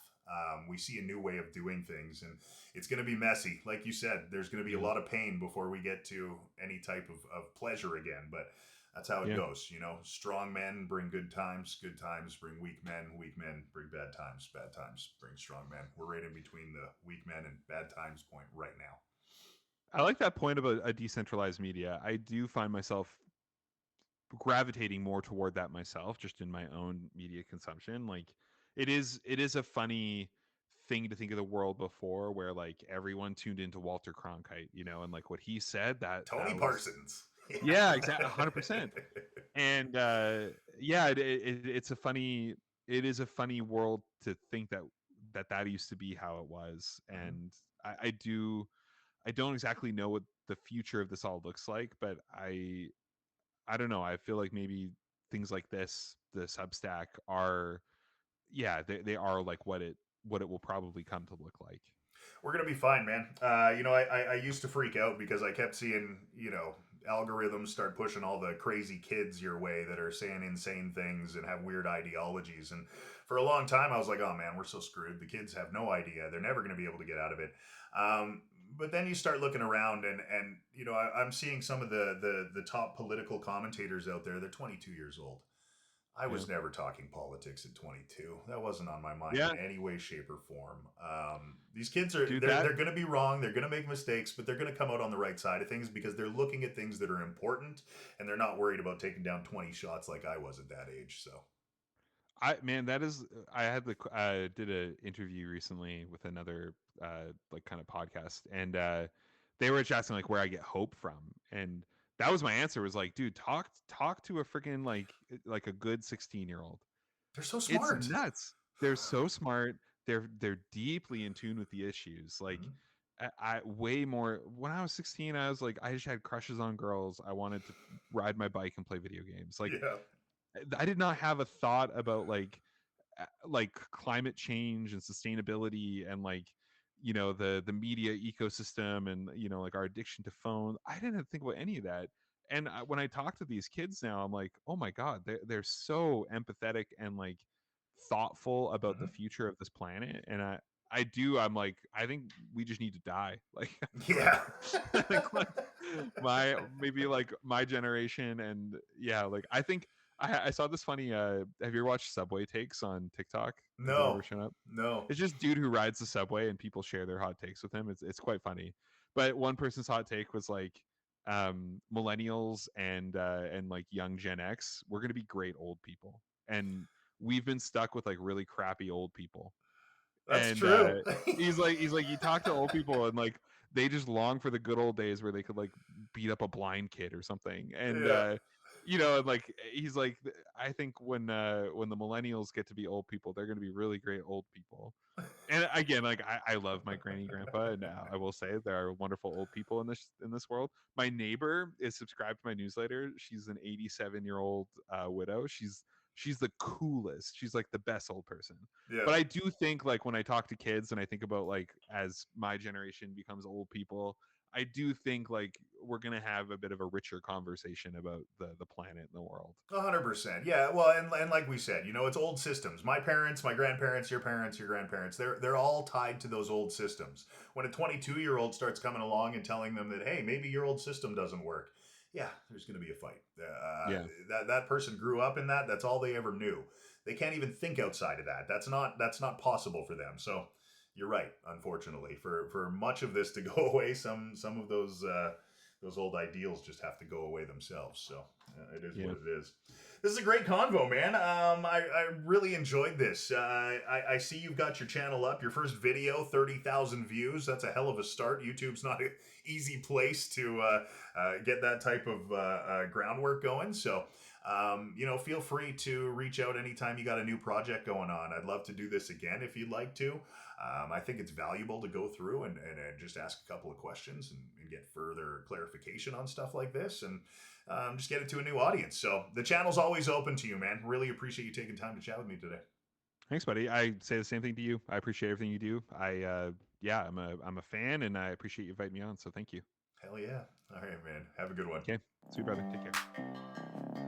We see a new way of doing things, and it's going to be messy. Like you said, there's going to be a Yeah. lot of pain before we get to any type of pleasure again. But that's how it Yeah. goes. Strong men bring good times bring weak men bring bad times bring strong men. We're right in between the weak men and bad times point right now. I like that point about a decentralized media. I do find myself gravitating more toward that myself, just in my own media consumption. Like, it is a funny thing to think of the world before, where like everyone tuned into Walter Cronkite, and like what he said, Tony that was, Parsons. yeah, exactly, 100%. And yeah, it is a funny world to think that used to be how it was. Mhm. And I don't exactly know what the future of this all looks like, but I don't know. I feel like maybe things like this, the Substack, are, yeah, they are like what it will probably come to look like. We're gonna be fine, man. I used to freak out because I kept seeing algorithms start pushing all the crazy kids your way that are saying insane things and have weird ideologies. And for a long time, I was like, oh man, we're so screwed. The kids have no idea. They're never gonna be able to get out of it. But then you start looking around, and I'm seeing some of the top political commentators out there. They're 22 years old. I Yeah. was never talking politics at 22. That wasn't on my mind Yeah, in any way, shape, or form. These kids are dude, they're going to be wrong. They're going to make mistakes, but they're going to come out on the right side of things because they're looking at things that are important and they're not worried about taking down 20 shots like I was at that age. So that is, I had did a interview recently with another like kind of podcast, and they were just asking like where I get hope from, and that was my answer, was like, dude, talk to a freaking like a good 16-year-old. they're so It's smart. nuts. They're so smart. They're deeply in tune with the issues. Like, Mhm. I way more, when I was 16, I was like, I just had crushes on girls. I wanted to ride my bike and play video games. Like, Yeah. I did not have a thought about like climate change and sustainability, and like, the media ecosystem, and like our addiction to phones. I didn't think about any of that. And when I talk to these kids now, I'm like, oh my god, they're so empathetic and like thoughtful about the Mhm. future of this planet. And I'm like, I think we just need to die. Like, Yeah. I think like my maybe like my generation. And yeah, like I think I saw this funny, have you ever watched Subway takes on TikTok? Has that ever No. shown up? No. It's just dude who rides the subway and people share their hot takes with him. It's quite funny. But one person's hot take was like, millennials and like young Gen X, we're gonna be great old people. And we've been stuck with like really crappy old people. That's And true. he's like you talk to old people and like they just long for the good old days where they could like beat up a blind kid or something. And Yeah. and like he's like, I think when the millennials get to be old people, they're going to be really great old people. And again, like I love my granny grandpa, and I will say there are wonderful old people in this world. My neighbor is subscribed to my newsletter. She's an 87-year-old widow. She's the coolest. She's like the best old person. Yeah. But I do think, like, when I talk to kids and I think about like as my generation becomes old people, I do think like we're gonna have a bit of a richer conversation about the planet and the world. 100%. Yeah. Well, and like we said, it's old systems. My parents, my grandparents, your parents, your grandparents, they're all tied to those old systems. When a 22-year-old starts coming along and telling them that, hey, maybe your old system doesn't work, yeah, there's going to be a fight. Yeah. That person grew up in that. That's all they ever knew. They can't even think outside of that. That's not possible for them. So you're right. Unfortunately, for much of this to go away, some of those old ideals just have to go away themselves. So it is what it is. This is a great convo, man. I really enjoyed this. I see you've got your channel up. Your first video, 30,000 views. That's a hell of a start. YouTube's not an easy place to get that type of groundwork going. So, feel free to reach out anytime you got a new project going on. I'd love to do this again if you'd like to. I think it's valuable to go through and just ask a couple of questions and get further clarification on stuff like this and just get it to a new audience. So the channel's always open to you, man. Really appreciate you taking time to chat with me today. Thanks, buddy. I say the same thing to you. I appreciate everything you do. I'm a fan, and I appreciate you inviting me on. So thank you. Hell yeah. All right, man. Have a good one. Okay, sweet brother. Take care.